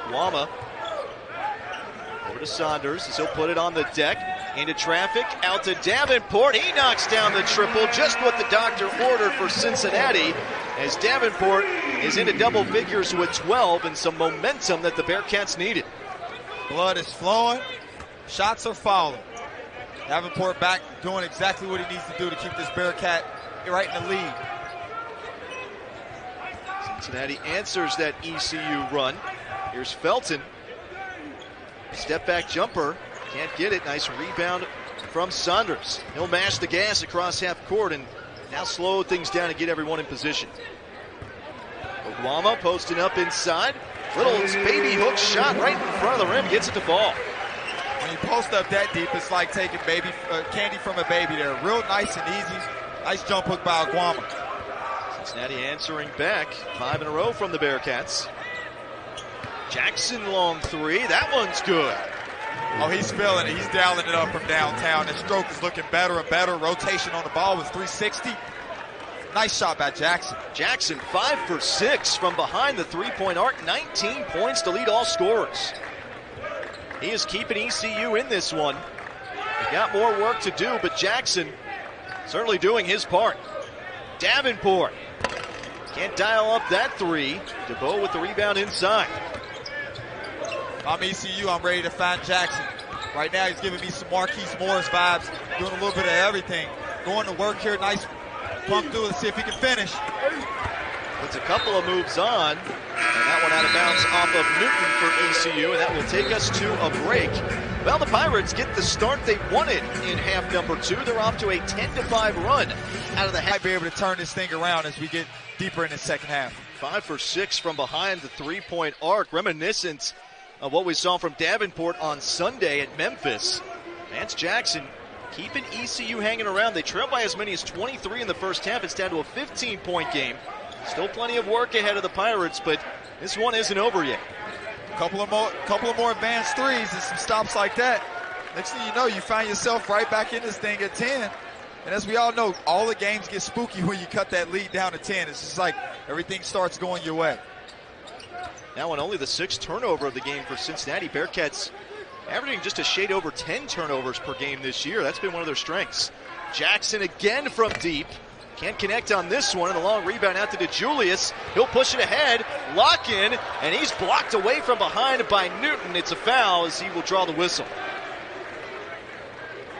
Speaker 2: Wama over to Saunders as he'll put it on the deck. Into traffic, out to Davenport. He knocks down the triple, just what the doctor ordered for Cincinnati, as Davenport is into double figures with 12 and some momentum that the Bearcats needed.
Speaker 1: Blood is flowing. Shots are falling. Davenport back doing exactly what he needs to do to keep this Bearcat right in the lead.
Speaker 2: Cincinnati answers that ECU run. Here's Felton. Step back jumper. Can't get it. Nice rebound from Saunders. He'll mash the gas across half court and now slow things down and get everyone in position. Oguama posting up inside. Little baby hook shot right in front of the rim. Gets it to fall.
Speaker 1: When you post up that deep, it's like taking candy from a baby there. Real nice and easy. Nice jump hook by Oguama.
Speaker 2: Cincinnati answering back. 5 in a row from the Bearcats. Jackson long three. That one's good.
Speaker 1: Oh, he's feeling it. He's dialing it up from downtown. His stroke is looking better and better. Rotation on the ball was 360. Nice shot by Jackson.
Speaker 2: Jackson 5 for 6 from behind the three-point arc. 19 points to lead all scorers. He is keeping ECU in this one. They got more work to do, but Jackson certainly doing his part. Davenport can't dial up that three. DeBow with the rebound inside.
Speaker 1: I'm ECU. I'm ready to find Jackson. Right now, he's giving me some Marquise Morris vibes, doing a little bit of everything. Going to work here. Nice pump through. Let's see if he can finish.
Speaker 2: Puts a couple of moves on. And that one out of bounds off of Newton for ECU. And that will take us to a break. Well, the Pirates get the start they wanted in half number 2. They're off to a 10-5 run out of the half.
Speaker 1: Might be able to turn this thing around as we get deeper in the second half.
Speaker 2: 5 for 6 from behind the three-point arc. Reminiscent of what we saw from Davenport on Sunday at Memphis. Vance Jackson keeping ECU hanging around. They trail by as many as 23 in the first half. It's down to a 15-point game. Still plenty of work ahead of the Pirates, but this one isn't over yet.
Speaker 1: Couple of more advanced threes and some stops like that. Next thing you know, you find yourself right back in this thing at 10. And as we all know, all the games get spooky when you cut that lead down to 10. It's just like everything starts going your way.
Speaker 2: Now on only the 6th turnover of the game for Cincinnati. Bearcats averaging just a shade over 10 turnovers per game this year. That's been one of their strengths. Jackson again from deep. Can't connect on this one, and the long rebound out to DeJulius. He'll push it ahead, lock in, and he's blocked away from behind by Newton. It's a foul as he will draw the whistle.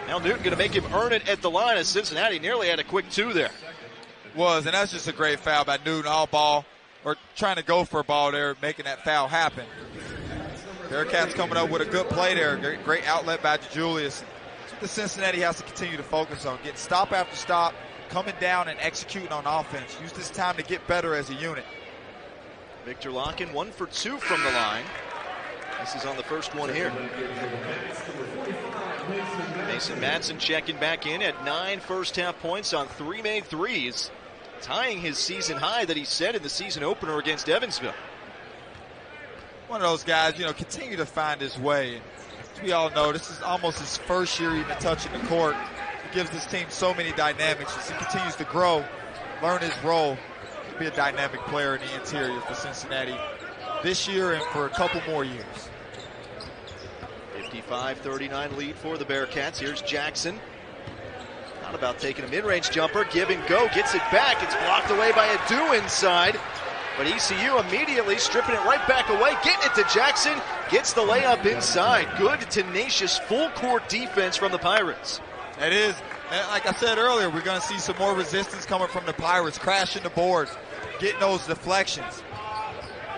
Speaker 2: Now Newton going to make him earn it at the line as Cincinnati nearly had a quick 2 there.
Speaker 1: And that's just a great foul by Newton. All ball, or trying to go for a ball there, making that foul happen. Bearcats coming up with a good play there. Great outlet by DeJulius. That's what the Cincinnati has to continue to focus on. Getting stop after stop, coming down and executing on offense. Use this time to get better as a unit.
Speaker 2: Victor Locken 1 for 2 from the line. This is on the first one here. Mason Madsen checking back in at 9 first-half points on 3 made threes, tying his season high that he set in the season opener against Evansville.
Speaker 1: One of those guys, continue to find his way. As we all know, this is almost his first year even touching the court. He gives this team so many dynamics as he continues to grow, learn his role, be a dynamic player in the interior for Cincinnati this year and for a couple more years.
Speaker 2: 55-39 lead for the Bearcats. Here's Jackson. Not about taking a mid-range jumper. Give and go. Gets it back. It's blocked away by Adu inside. But ECU immediately stripping it right back away. Getting it to Jackson. Gets the layup inside. Good, tenacious, full-court defense from the Pirates.
Speaker 1: It is. And like I said earlier, we're going to see some more resistance coming from the Pirates, crashing the boards, getting those deflections.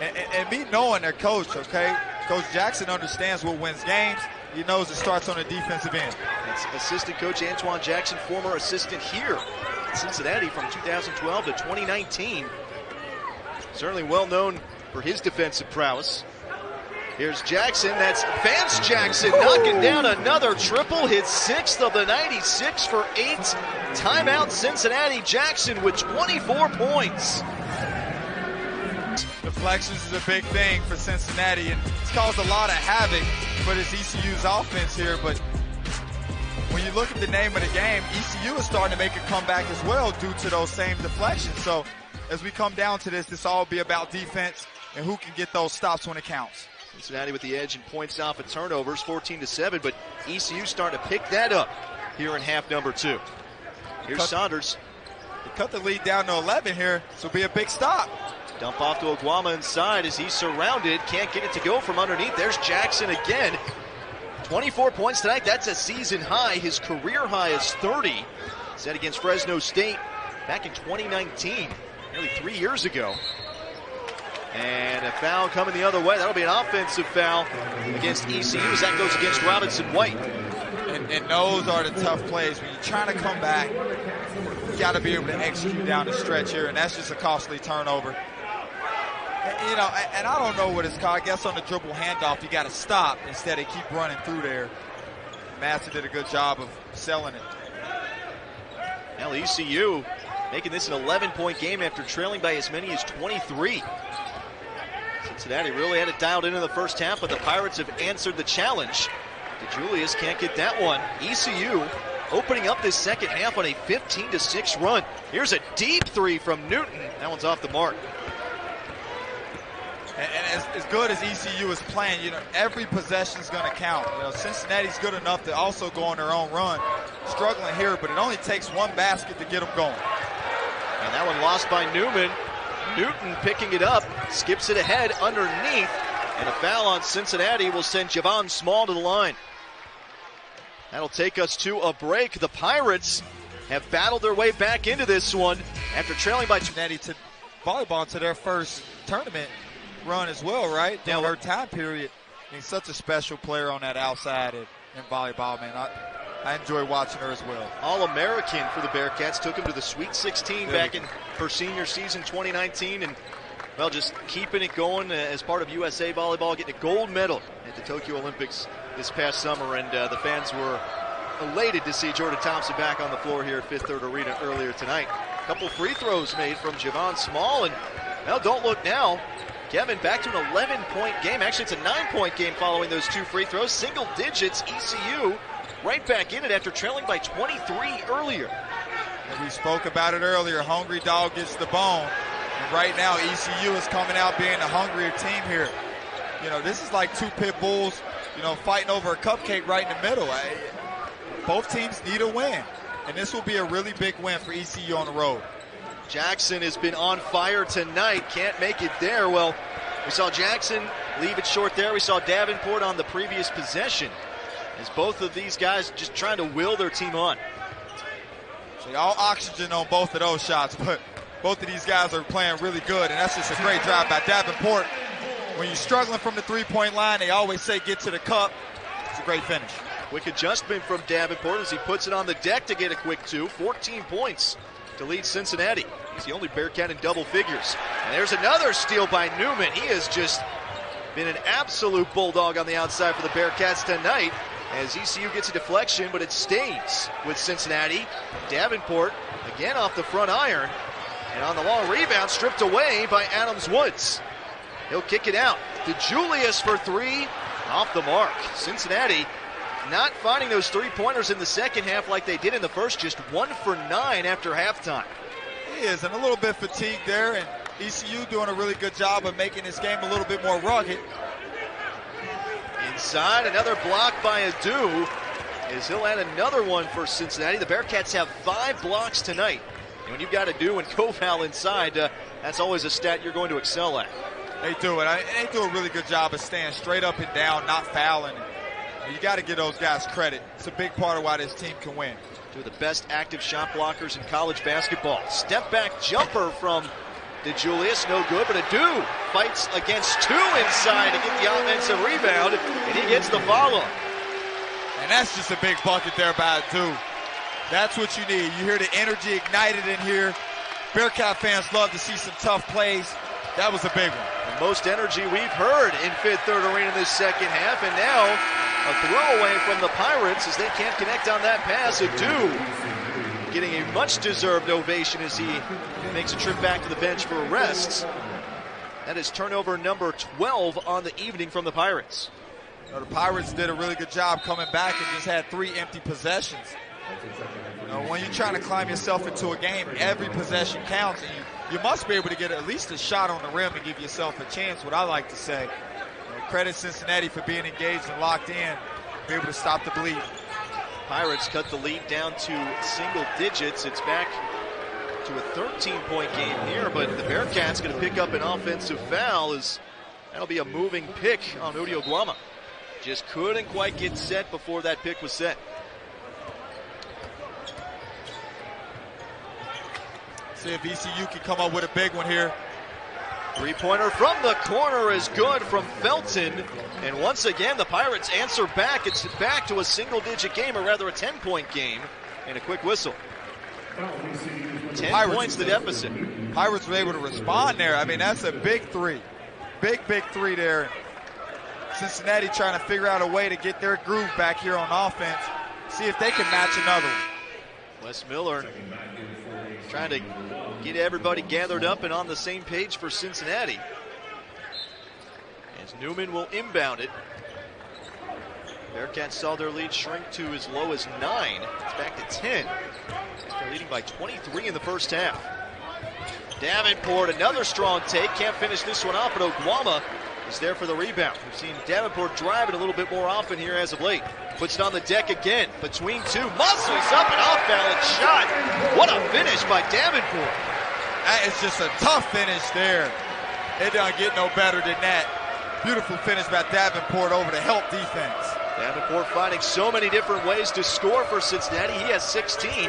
Speaker 1: And me knowing their coach, okay? Coach Jackson understands what wins games. He knows it starts on the defensive end.
Speaker 2: That's assistant coach Antoine Jackson, former assistant here in Cincinnati from 2012 to 2019. Certainly well known for his defensive prowess. Here's Jackson. That's Vance Jackson knocking down another triple. His sixth of the night. He's 6 for 8. Timeout Cincinnati. Jackson with 24 points.
Speaker 1: Deflections is a big thing for Cincinnati, and it's caused a lot of havoc for this ECU's offense here. But when you look at the name of the game, ECU is starting to make a comeback as well due to those same deflections. So as we come down to this all will be about defense and who can get those stops when it counts.
Speaker 2: Cincinnati with the edge and points off of turnovers, 14-7, but ECU starting to pick that up here in half number 2. Here's Saunders.
Speaker 1: They cut the lead down to 11 here. This will be a big stop.
Speaker 2: Dump off to Oguama inside as he's surrounded. Can't get it to go from underneath. There's Jackson again. 24 points tonight. That's a season high. His career high is 30. Set against Fresno State back in 2019, nearly 3 years ago. And a foul coming the other way. That'll be an offensive foul against ECU as that goes against Robinson White.
Speaker 1: And those are the tough plays. When you're trying to come back, you got to be able to execute down the stretch here, and that's just a costly turnover. You know, and I don't know what it's called. I guess on the dribble handoff, you got to stop instead of keep running through there. Massey did a good job of selling it.
Speaker 2: Now ECU making this an 11-point game after trailing by as many as 23. Cincinnati really had it dialed in the first half, but the Pirates have answered the challenge. DeJulius can't get that one. ECU opening up this second half on a 15-6 run. Here's a deep three from Newton. That one's off the mark.
Speaker 1: And as good as ECU is playing, you know, every possession is going to count. You know, Cincinnati's good enough to also go on their own run. Struggling here, but it only takes one basket to get them going.
Speaker 2: And that one lost by Newman. Newton picking it up, skips it ahead underneath, and a foul on Cincinnati will send Javon Small to the line. That'll take us to a break. The Pirates have battled their way back into this one after trailing by
Speaker 1: Cincinnati to volleyball to their first tournament run as well, right? During her time period. He's such a special player on that outside in volleyball, man. I enjoy watching her as well.
Speaker 2: All-American for the Bearcats. Took him to the Sweet 16 back in her senior season 2019. And, well, just keeping it going as part of USA Volleyball, getting a gold medal at the Tokyo Olympics this past summer. And the fans were elated to see Jordan Thompson back on the floor here at Fifth Third Arena earlier tonight. A couple free throws made from Javon Small. And, well, don't look now. Kevin back to an 11-point game. Actually, it's a 9-point game following those 2 free throws. Single digits, ECU right back in it after trailing by 23 earlier.
Speaker 1: And we spoke about it earlier. Hungry dog gets the bone. And right now, ECU is coming out being the hungrier team here. You know, this is like 2 pit bulls, you know, fighting over a cupcake right in the middle. Both teams need a win. And this will be a really big win for ECU on the road.
Speaker 2: Jackson has been on fire tonight. Can't make it there. Well, we saw Jackson leave it short there. We saw Davenport on the previous possession. As both of these guys just trying to will their team on.
Speaker 1: So all oxygen on both of those shots, but both of these guys are playing really good, and that's just a great drive by Davenport. When you're struggling from the three-point line, they always say get to the cup. It's a great finish.
Speaker 2: Quick adjustment from Davenport as he puts it on the deck to get a quick 2. 14 points to lead Cincinnati. He's the only Bearcat in double figures. And there's another steal by Newman. He has just been an absolute bulldog on the outside for the Bearcats tonight. As ECU gets a deflection, but it stays with Cincinnati. Davenport again off the front iron. And on the long rebound, stripped away by Adams Woods. He'll kick it out. DeJulius for 3, off the mark. Cincinnati not finding those 3-pointers in the second half like they did in the first. Just 1 for 9 after halftime.
Speaker 1: He is, and a little bit fatigued there. And ECU doing a really good job of making this game a little bit more rugged.
Speaker 2: inside. Another block by Adu, as he'll add another one for Cincinnati. The Bearcats have 5 blocks tonight. And when you've got Adu and Koval inside, that's always a stat you're going to excel at.
Speaker 1: They do it. They do a really good job of staying straight up and down, not fouling. You got to give those guys credit. It's a big part of why this team can win.
Speaker 2: Two of the best active shot blockers in college basketball. Step back jumper from DeJulius, no good, but Adu fights against 2 inside to get the offensive rebound, and he gets the follow.
Speaker 1: And that's just a big bucket there by Adu. That's what you need. You hear the energy ignited in here. Bearcat fans love to see some tough plays. That was a big one.
Speaker 2: The most energy we've heard in Fifth Third Arena this second half, and now a throwaway from the Pirates as they can't connect on that pass. Adu getting a much-deserved ovation as he makes a trip back to the bench for rests. That is turnover number 12 on the evening from the Pirates.
Speaker 1: The Pirates did a really good job coming back and just had 3 empty possessions. When you're trying to climb yourself into a game, every possession counts, and you must be able to get at least a shot on the rim and give yourself a chance, what I like to say. Credit Cincinnati for being engaged and locked in, be able to stop the bleed.
Speaker 2: Pirates cut the lead down to single digits. It's back to a 13-point game here, but the Bearcats going to pick up an offensive foul as that'll be a moving pick on Udi Oguama. Just couldn't quite get set before that pick was set.
Speaker 1: See if ECU can come up with a big one here.
Speaker 2: Three-pointer from the corner is good from Felton. And once again, the Pirates answer back. It's back to a single-digit game, or rather a 10-point game, and a quick whistle. 10 points the deficit.
Speaker 1: Pirates were able to respond there. I mean, that's a big 3. Big 3 there. Cincinnati trying to figure out a way to get their groove back here on offense. See if they can match another one.
Speaker 2: Wes Miller trying to get everybody gathered up and on the same page for Cincinnati. As Newman will inbound it. Bearcats saw their lead shrink to as low as 9. It's back to 10. They're leading by 23 in the first half. Davenport, another strong take. Can't finish this one off, but Oguama is there for the rebound. We've seen Davenport drive it a little bit more often here as of late. Puts it on the deck again. Between 2. Muscles up and off balance shot. What a finish by Davenport.
Speaker 1: That is just a tough finish there. It doesn't get no better than that. Beautiful finish by Davenport over the help defense.
Speaker 2: Davenport finding so many different ways to score for Cincinnati. He has 16.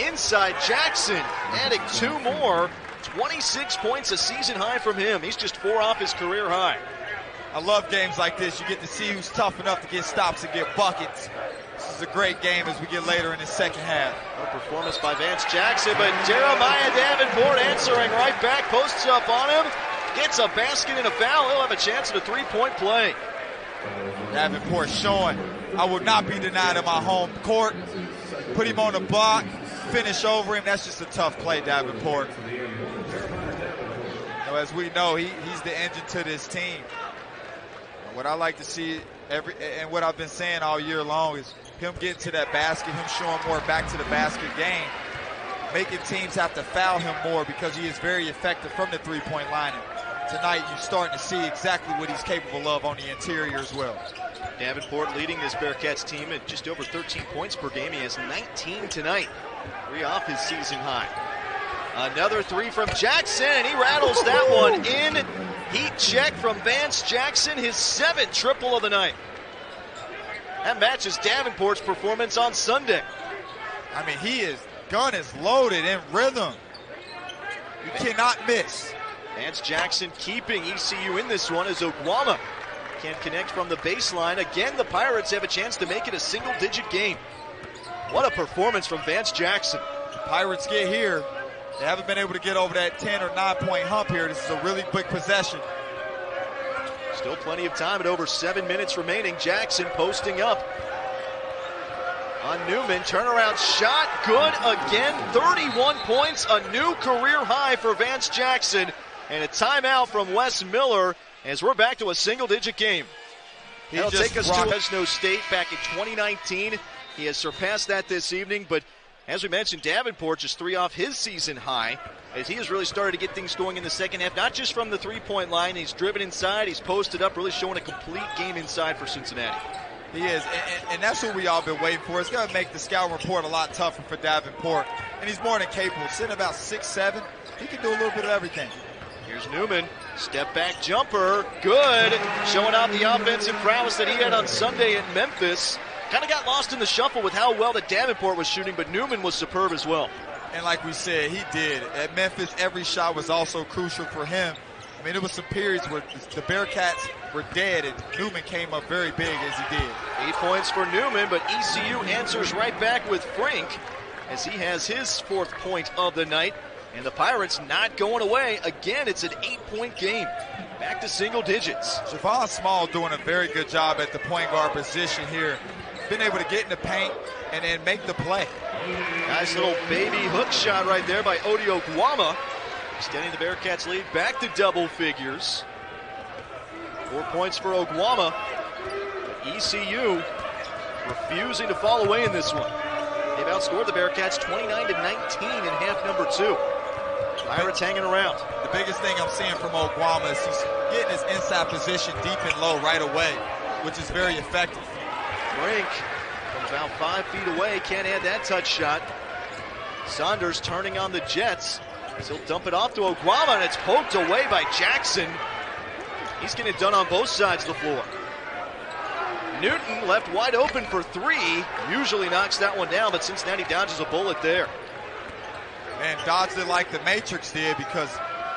Speaker 2: Inside Jackson adding 2 more. 26 points, a season high from him. He's just 4 off his career high.
Speaker 1: I love games like this. You get to see who's tough enough to get stops and get buckets. This is a great game as we get later in the second half.
Speaker 2: A performance by Vance Jackson, but Jeremiah Davenport answering right back, posts up on him, gets a basket and a foul. He'll have a chance at a 3-point play.
Speaker 1: Davenport showing I will not be denied in my home court. Put him on the block, finish over him. That's just a tough play, Davenport. As we know, he's the engine to this team. What I like to see and what I've been saying all year long is him getting to that basket, him showing more back to the basket game, making teams have to foul him more because he is very effective from the 3-point line. And tonight you're starting to see exactly what he's capable of on the interior as well.
Speaker 2: Davenport leading this Bearcats team at just over 13 points per game. He has 19 tonight, 3 off his season high. Another 3 from Jackson, and he rattles that one in. Heat check from Vance Jackson, his 7th triple of the night. That matches Davenport's performance on Sunday.
Speaker 1: I mean, gun is loaded in rhythm. You cannot miss.
Speaker 2: Vance Jackson keeping ECU in this one as Oguama can't connect from the baseline. Again, the Pirates have a chance to make it a single-digit game. What a performance from Vance Jackson.
Speaker 1: The Pirates get here. They haven't been able to get over that 10 or 9-point hump here. This is a really big possession.
Speaker 2: Still plenty of time at over 7 minutes remaining. Jackson posting up on Newman. Turnaround shot, good again. 31 points, a new career high for Vance Jackson. And a timeout from Wes Miller as we're back to a single-digit game. That'll take us to Fresno State back in 2019. He has surpassed that this evening, but As we mentioned, Davenport just 3 off his season high, as he has really started to get things going in the second half, not just from the three-point line. He's driven inside, he's posted up, really showing a complete game inside for Cincinnati.
Speaker 1: He is, and that's what we all been waiting for. It's going to make the scout report a lot tougher for Davenport, and he's more than capable. Sitting about 6'7", he can do a little bit of everything.
Speaker 2: Here's Newman, step-back jumper, good, showing out the offensive prowess that he had on Sunday in Memphis. Kind of got lost in the shuffle with how well that Davenport was shooting, but Newman was superb as well.
Speaker 1: And like we said, he did. At Memphis, every shot was also crucial for him. I mean, there was some periods where the Bearcats were dead, and Newman came up very big as he did.
Speaker 2: 8 points for Newman, but ECU answers right back with Frink as he has his 4th point of the night. And the Pirates not going away. Again, it's an 8-point game. Back to single digits.
Speaker 1: Javon Small doing a very good job at the point guard position here. Been able to get in the paint and then make the play.
Speaker 2: Nice little baby hook shot right there by Odi Okwama. Extending the Bearcats lead back to double figures. 4 points for Okwama. ECU refusing to fall away in this one. They've outscored the Bearcats 29-19 in half number 2. Pirates hanging around.
Speaker 1: The biggest thing I'm seeing from Okwama is he's getting his inside position deep and low right away, which is very effective.
Speaker 2: Frink from about 5 feet away, can't add that touch shot. Saunders turning on the Jets. He'll dump it off to Okwama, and it's poked away by Jackson. He's getting it done on both sides of the floor. Newton left wide open for 3. Usually knocks that one down, but Cincinnati dodges a bullet there.
Speaker 1: And dodged it like the Matrix did, because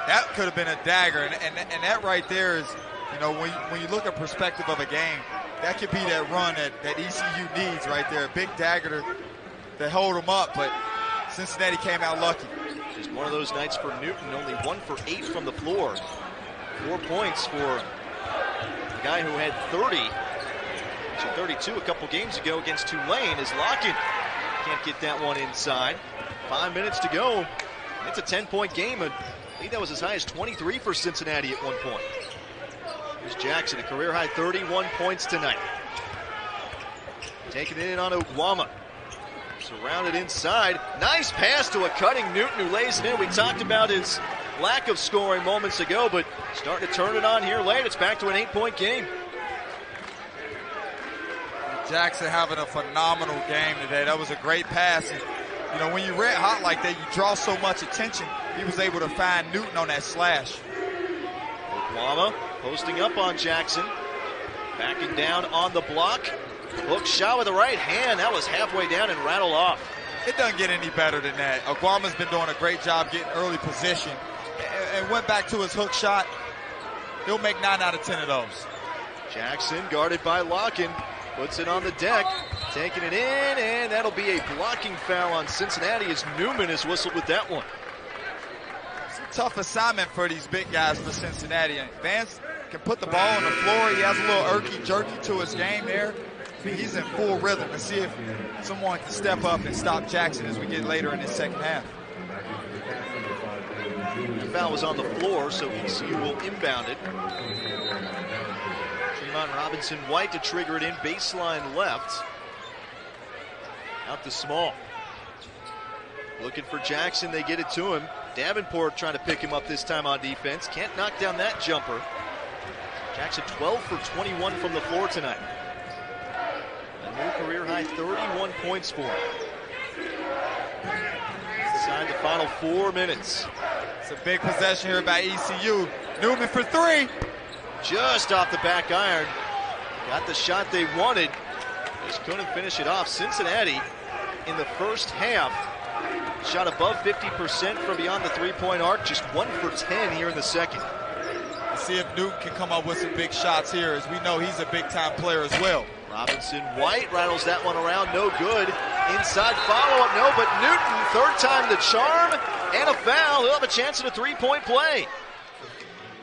Speaker 1: that could have been a dagger. And that right there is, you know, when you look at perspective of a game, that could be that run that ECU needs right there. A big dagger to hold them up, but Cincinnati came out lucky.
Speaker 2: Just one of those nights for Newton, only 1 for 8 from the floor. 4 points for the guy who had 30, actually 32 a couple games ago against Tulane, is Locken. Can't get that one inside. 5 minutes to go. It's a 10-point game, and I think that was as high as 23 for Cincinnati at one point. Here's Jackson, a career-high 31 points tonight. Taking it in on Okwama. Surrounded inside. Nice pass to a cutting Newton who lays it in. We talked about his lack of scoring moments ago, but starting to turn it on here late. It's back to an 8-point game.
Speaker 1: Jackson having a phenomenal game today. That was a great pass. And, you know, when you're red hot like that, you draw so much attention. He was able to find Newton on that slash.
Speaker 2: Okwama posting up on Jackson. Backing down on the block. Hook shot with the right hand. That was halfway down and rattled off.
Speaker 1: It doesn't get any better than that. Okwama's been doing a great job getting early position and went back to his hook shot. He'll make 9 out of 10 of those.
Speaker 2: Jackson guarded by Locken. Puts it on the deck. Taking it in, and that'll be a blocking foul on Cincinnati as Newman is whistled with that one.
Speaker 1: It's a tough assignment for these big guys for Cincinnati. And Vance can put the ball on the floor. He has a little irky-jerky to his game there. He's in full rhythm. Let's see if someone can step up and stop Jackson as we get later in the second half.
Speaker 2: The foul was on the floor, so ECU will inbound it. Tremont Robinson-White to trigger it in, baseline left. Out to Small. Looking for Jackson, they get it to him. Davenport trying to pick him up this time on defense. Can't knock down that jumper. Jackson 12 for 21 from the floor tonight. A new career-high 31 points for him. Inside the final 4 minutes.
Speaker 1: It's a big possession here by ECU. Newman for 3.
Speaker 2: Just off the back iron. Got the shot they wanted. Just couldn't finish it off. Cincinnati in the first half shot above 50% from beyond the three-point arc. Just 1 for 10 here in the second.
Speaker 1: Let's see if Newton can come up with some big shots here, as we know he's a big-time player as well.
Speaker 2: Robinson-White rattles that one around, no good. Inside follow-up, no, but Newton, third time the charm, and a foul. He'll have a chance at a three-point play.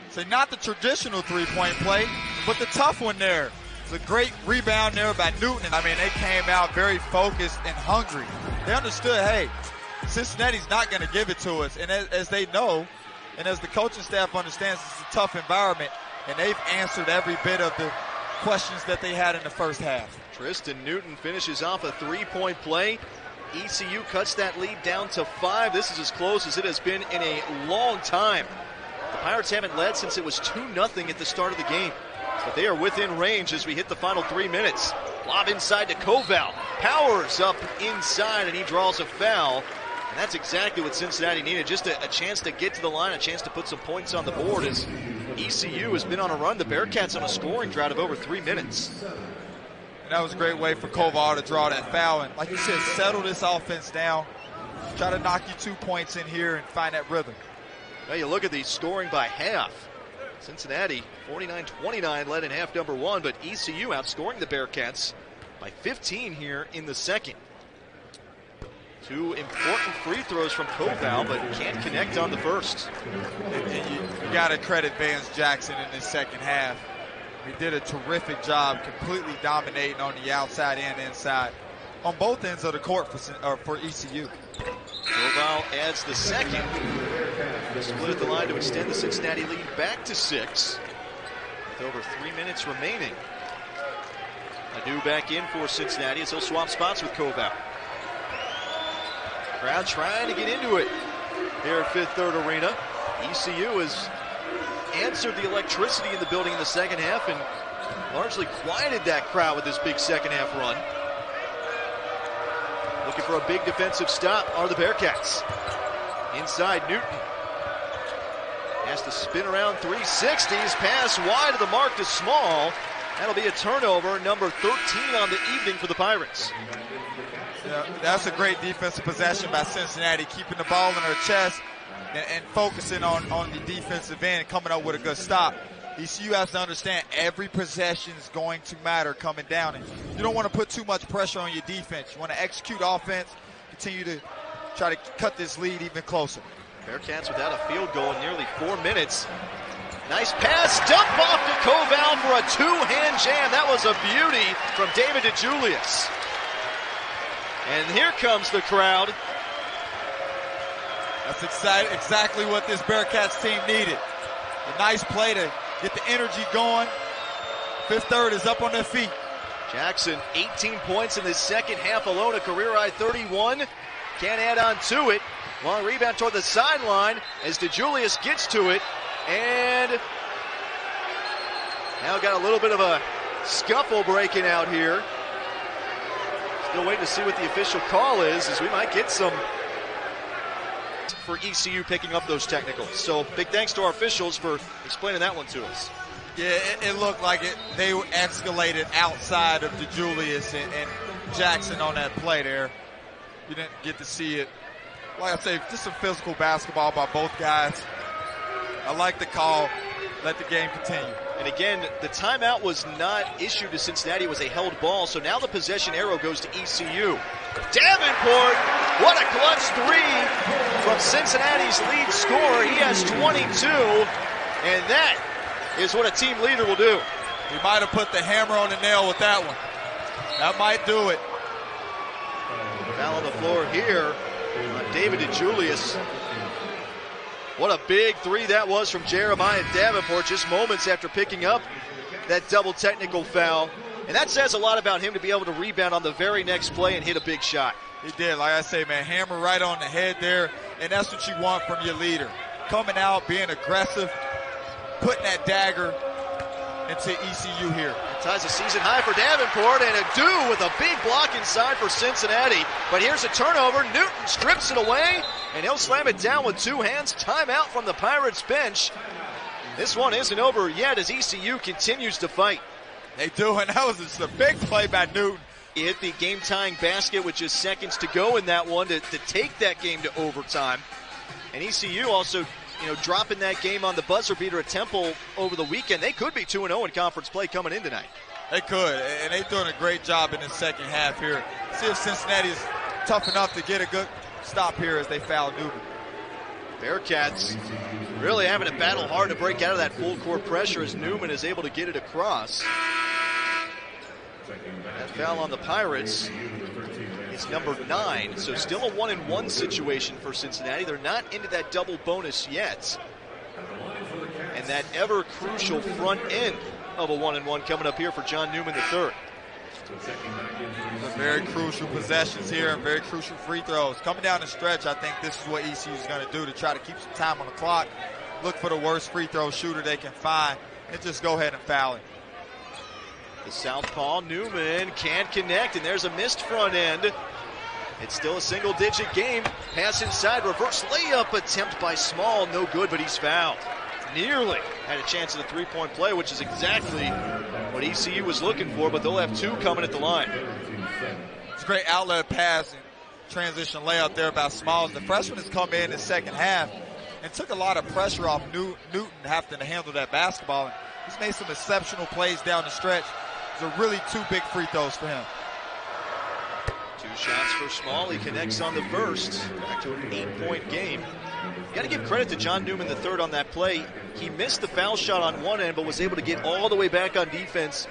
Speaker 1: So not the traditional three-point play, but the tough one there. It's a great rebound there by Newton. I mean, they came out very focused and hungry. They understood, hey, Cincinnati's not going to give it to us. And as they know, and as the coaching staff understands, it's a tough environment, and they've answered every bit of the questions that they had in the first half.
Speaker 2: Tristan Newton finishes off a three-point play. ECU cuts that lead down to 5. This is as close as it has been in a long time. The Pirates haven't led since it was 2-0 at the start of the game. But they are within range as we hit the final 3 minutes. Lob inside to Koval. Powers up inside, and he draws a foul. And that's exactly what Cincinnati needed, just a chance to get to the line, a chance to put some points on the board as ECU has been on a run. The Bearcats on a scoring drought of over 3 minutes.
Speaker 1: And that was a great way for Koval to draw that foul. And like you said, settle this offense down. Try to knock you 2 points in here and find that rhythm.
Speaker 2: Now you look at the scoring by half. Cincinnati 49-29 led in half number 1, but ECU outscoring the Bearcats by 15 here in the second. 2 important free throws from Koval, but can't connect on the first.
Speaker 1: And you got to credit Vance Jackson in this second half. He did a terrific job completely dominating on the outside and inside on both ends of the court for ECU.
Speaker 2: Koval adds the second. Split at the line to extend the Cincinnati lead back to 6 with over 3 minutes remaining. Adu back in for Cincinnati as he'll swap spots with Koval. Crowd trying to get into it here at Fifth Third Arena. ECU has answered the electricity in the building in the second half and largely quieted that crowd with this big second half run. Looking for a big defensive stop are the Bearcats. Inside Newton. Has to spin around 360s. Pass wide of the mark to Small. That'll be a turnover, number 13 on the evening for the Pirates.
Speaker 1: Yeah, that's a great defensive possession by Cincinnati, keeping the ball in their chest and focusing on the defensive end and coming up with a good stop. ECU has to understand every possession is going to matter coming down. And you don't want to put too much pressure on your defense. You want to execute offense, continue to try to cut this lead even closer.
Speaker 2: Bearcats without a field goal in nearly 4 minutes. Nice pass, dump off to Koval for a two-hand jam. That was a beauty from David DeJulius. And here comes the crowd.
Speaker 1: That's exactly what this Bearcats team needed. A nice play to get the energy going. Fifth Third is up on their feet.
Speaker 2: Jackson, 18 points in the second half alone, a career-high 31. Can't add on to it. Long rebound toward the sideline as DeJulius gets to it. And now got a little bit of a scuffle breaking out here. Still waiting to see what the official call is, as we might get some for ECU picking up those technicals. So big thanks to our officials for explaining that one to us.
Speaker 1: Yeah, it looked like they escalated outside of DeJulius and Jackson on that play there. You didn't get to see it. Like I say, just some physical basketball by both guys. I like the call. Let the game continue.
Speaker 2: And again, the timeout was not issued to Cincinnati. It was a held ball. So now the possession arrow goes to ECU. Davenport, what a clutch three from Cincinnati's lead scorer. He has 22. And that is what a team leader will do.
Speaker 1: He might have put the hammer on the nail with that one. That might do it.
Speaker 2: Foul on the floor here on David DeJulius. What a big three that was from Jeremiah Davenport just moments after picking up that double technical foul. And that says a lot about him to be able to rebound on the very next play and hit a big shot.
Speaker 1: He did. Like I say, man, hammer right on the head there. And that's what you want from your leader. Coming out, being aggressive, putting that dagger into ECU here.
Speaker 2: It ties a season high for Davenport, and Adu with a big block inside for Cincinnati. But here's a turnover. Newton strips it away, and he'll slam it down with two hands. Timeout from the Pirates bench. This one isn't over yet as ECU continues to fight.
Speaker 1: They do, and that was just a big play by Newton.
Speaker 2: He hit the game-tying basket with just seconds to go in that one to take that game to overtime. And ECU also, dropping that game on the buzzer beater at Temple over the weekend. They could be 2-0 in conference play coming in tonight.
Speaker 1: They could, and they're doing a great job in the second half here. See if Cincinnati is tough enough to get a good stop here as they foul Newton.
Speaker 2: Bearcats really having to battle hard to break out of that full court pressure as Newman is able to get it across. That foul on the Pirates is number 9, so still a 1-and-1 situation for Cincinnati. They're not into that double bonus yet. And that ever crucial front end of a 1-and-1 coming up here for John Newman III.
Speaker 1: Those are very crucial possessions here and very crucial free throws. Coming down the stretch, I think this is what ECU is going to do to try to keep some time on the clock, look for the worst free throw shooter they can find, and just go ahead and foul him.
Speaker 2: The southpaw, Newman, can't connect, and there's a missed front end. It's still a single-digit game. Pass inside, reverse layup attempt by Small, no good, but he's fouled. Nearly had a chance at a three-point play, which is exactly what ECU was looking for, but they'll have two coming at the line.
Speaker 1: It's a great outlet pass and transition layup there by Smalls. The freshman has come in the second half and took a lot of pressure off Newton having to handle that basketball. He's made some exceptional plays down the stretch. Those are really two big free throws for him.
Speaker 2: Two shots for Small. He connects on the first. Back to an 8-point game. You got to give credit to John Newman III on that play. He missed the foul shot on one end, but was able to get all the way back on defense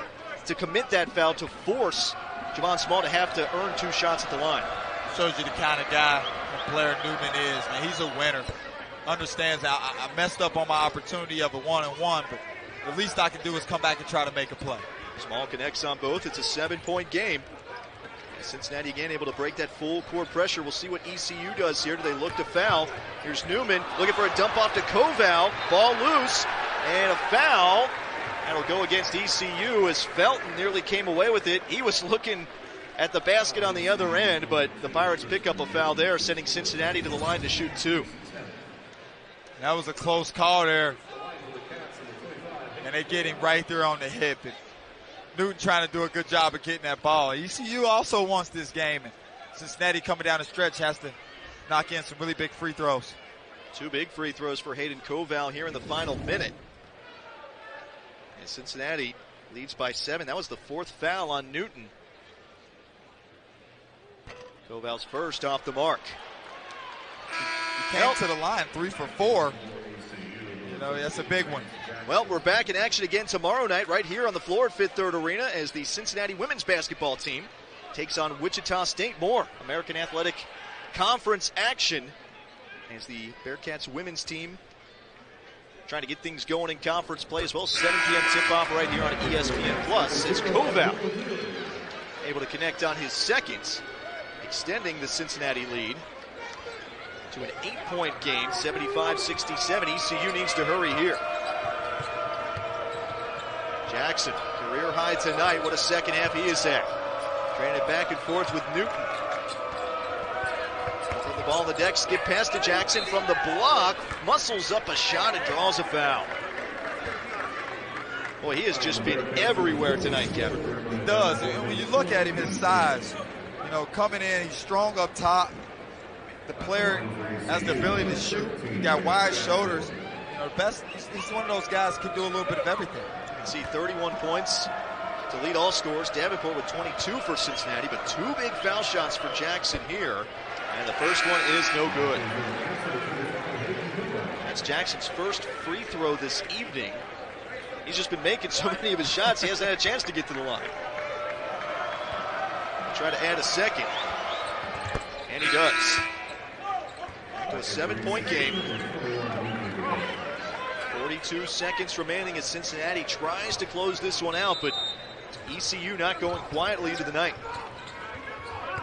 Speaker 2: to commit that foul to force Javon Small to have to earn two shots at the line.
Speaker 1: Shows you the kind of guy and player Newman is. Man, he's a winner. Understands I messed up on my opportunity of a one-on-one, but the least I can do is come back and try to make a play.
Speaker 2: Small connects on both. It's a 7-point game. Cincinnati again able to break that full court pressure. We'll see what ECU does here. Do they look to foul? Here's Newman looking for a dump off to Koval. Ball loose and a foul. That'll go against ECU as Felton nearly came away with it. He was looking at the basket on the other end, but the Pirates pick up a foul there, sending Cincinnati to the line to shoot two.
Speaker 1: That was a close call there. And they get him right there on the hip. And Newton trying to do a good job of getting that ball. ECU also wants this game, and Cincinnati coming down the stretch has to knock in some really big free throws.
Speaker 2: Two big free throws for Hayden Koval here in the final minute. And Cincinnati leads by 7. That was the fourth foul on Newton. Koval's first off the mark.
Speaker 1: He came to the line 3 for 4. You know, that's a big one.
Speaker 2: Well, we're back in action again tomorrow night right here on the floor at Fifth Third Arena as the Cincinnati women's basketball team takes on Wichita State. More American Athletic Conference action as the Bearcats women's team trying to get things going in conference play as well. 7 p.m. tip-off right here on ESPN Plus as Koval able to connect on his second, extending the Cincinnati lead to an 8-point game, 75-67. ECU needs to hurry here. Jackson, career high tonight. What a second half he is at. Trading it back and forth with Newton. From the ball on the deck, skip pass to Jackson from the block. Muscles up a shot and draws a foul. Boy, he has just been everywhere tonight, Kevin.
Speaker 1: He does. And when you look at him, his size, you know, coming in, he's strong up top. The player has the ability to shoot. He got wide shoulders. You know, he's one of those guys who can do a little bit of everything.
Speaker 2: You can see 31 points to lead all scorers. Davenport with 22 for Cincinnati, but 2 big foul shots for Jackson here. And the first one is no good. That's Jackson's first free throw this evening. He's just been making so many of his shots, he hasn't had a chance to get to the line. Try to add a second. And he does. Back to a 7-point game. 42 seconds remaining as Cincinnati tries to close this one out, but ECU not going quietly into the night.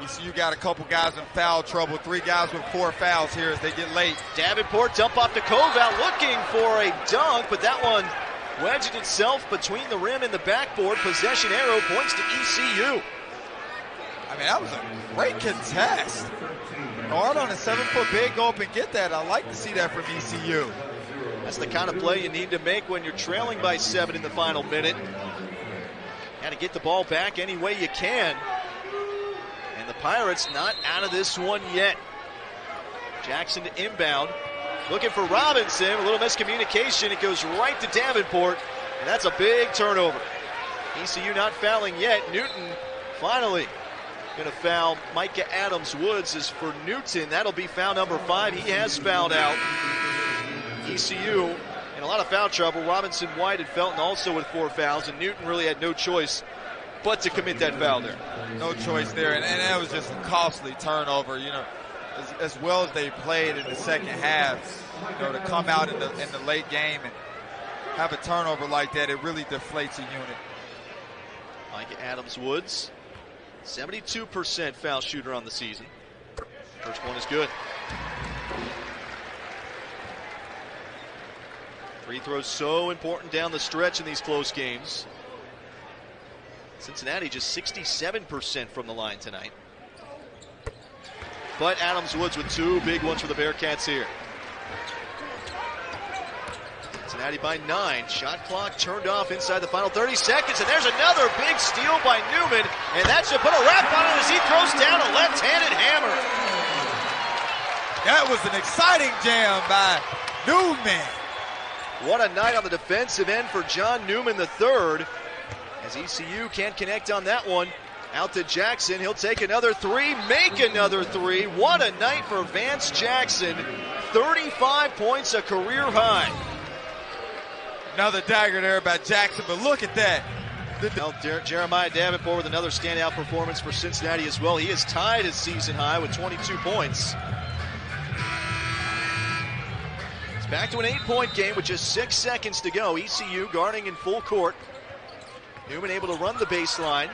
Speaker 1: ECU got a couple guys in foul trouble. 3 guys with 4 fouls here as they get late.
Speaker 2: Davenport dump off to Koval looking for a dunk, but that one wedged itself between the rim and the backboard. Possession arrow points to ECU.
Speaker 1: I mean, that was a great contest. Hard on a 7-foot big, go up and get that. I like to see that from ECU.
Speaker 2: That's the kind of play you need to make when you're trailing by 7 in the final minute. Got to get the ball back any way you can. And the Pirates not out of this one yet. Jackson to inbound. Looking for Robinson. A little miscommunication. It goes right to Davenport. And that's a big turnover. ECU not fouling yet. Newton finally going to foul Micah Adams-Woods. Is for Newton. That'll be foul number 5. He has fouled out. ECU in a lot of foul trouble. Robinson, White, and Felton also with 4 fouls. And Newton really had no choice but to commit that foul there.
Speaker 1: No choice there. And that was just a costly turnover. You know, as well as they played in the second half, you know, to come out in the late game and have a turnover like that, it really deflates a unit.
Speaker 2: Micah Adams-Woods 72% foul shooter on the season. First one is good. Free throws so important down the stretch in these close games. Cincinnati just 67% from the line tonight. But Adams Woods with two big ones for the Bearcats here. Cincinnati by 9. Shot clock turned off inside the final 30 seconds. And there's another big steal by Newman. And that should put a wrap on it as he throws down a left-handed hammer.
Speaker 1: That was an exciting jam by Newman.
Speaker 2: What a night on the defensive end for John Newman III. As ECU can't connect on that one. Out to Jackson. He'll take another three, make another three. What a night for Vance Jackson. 35 points, a career high.
Speaker 1: Another dagger there by Jackson, but look at that.
Speaker 2: Well, Jeremiah Davenport with another standout performance for Cincinnati as well. He has tied his season high with 22 points. It's back to an 8-point game with just 6 seconds to go. ECU guarding in full court. Newman able to run the baseline.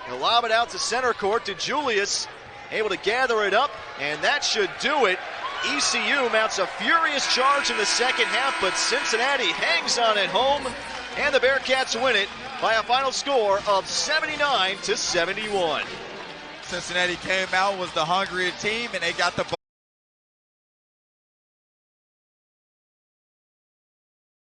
Speaker 2: He'll lob it out to center court to Julius. Able to gather it up, and that should do it. ECU mounts a furious charge in the second half, but Cincinnati hangs on at home, and the Bearcats win it by a final score of 79-71.
Speaker 1: Cincinnati came out, was the hungrier team, and they got the ball.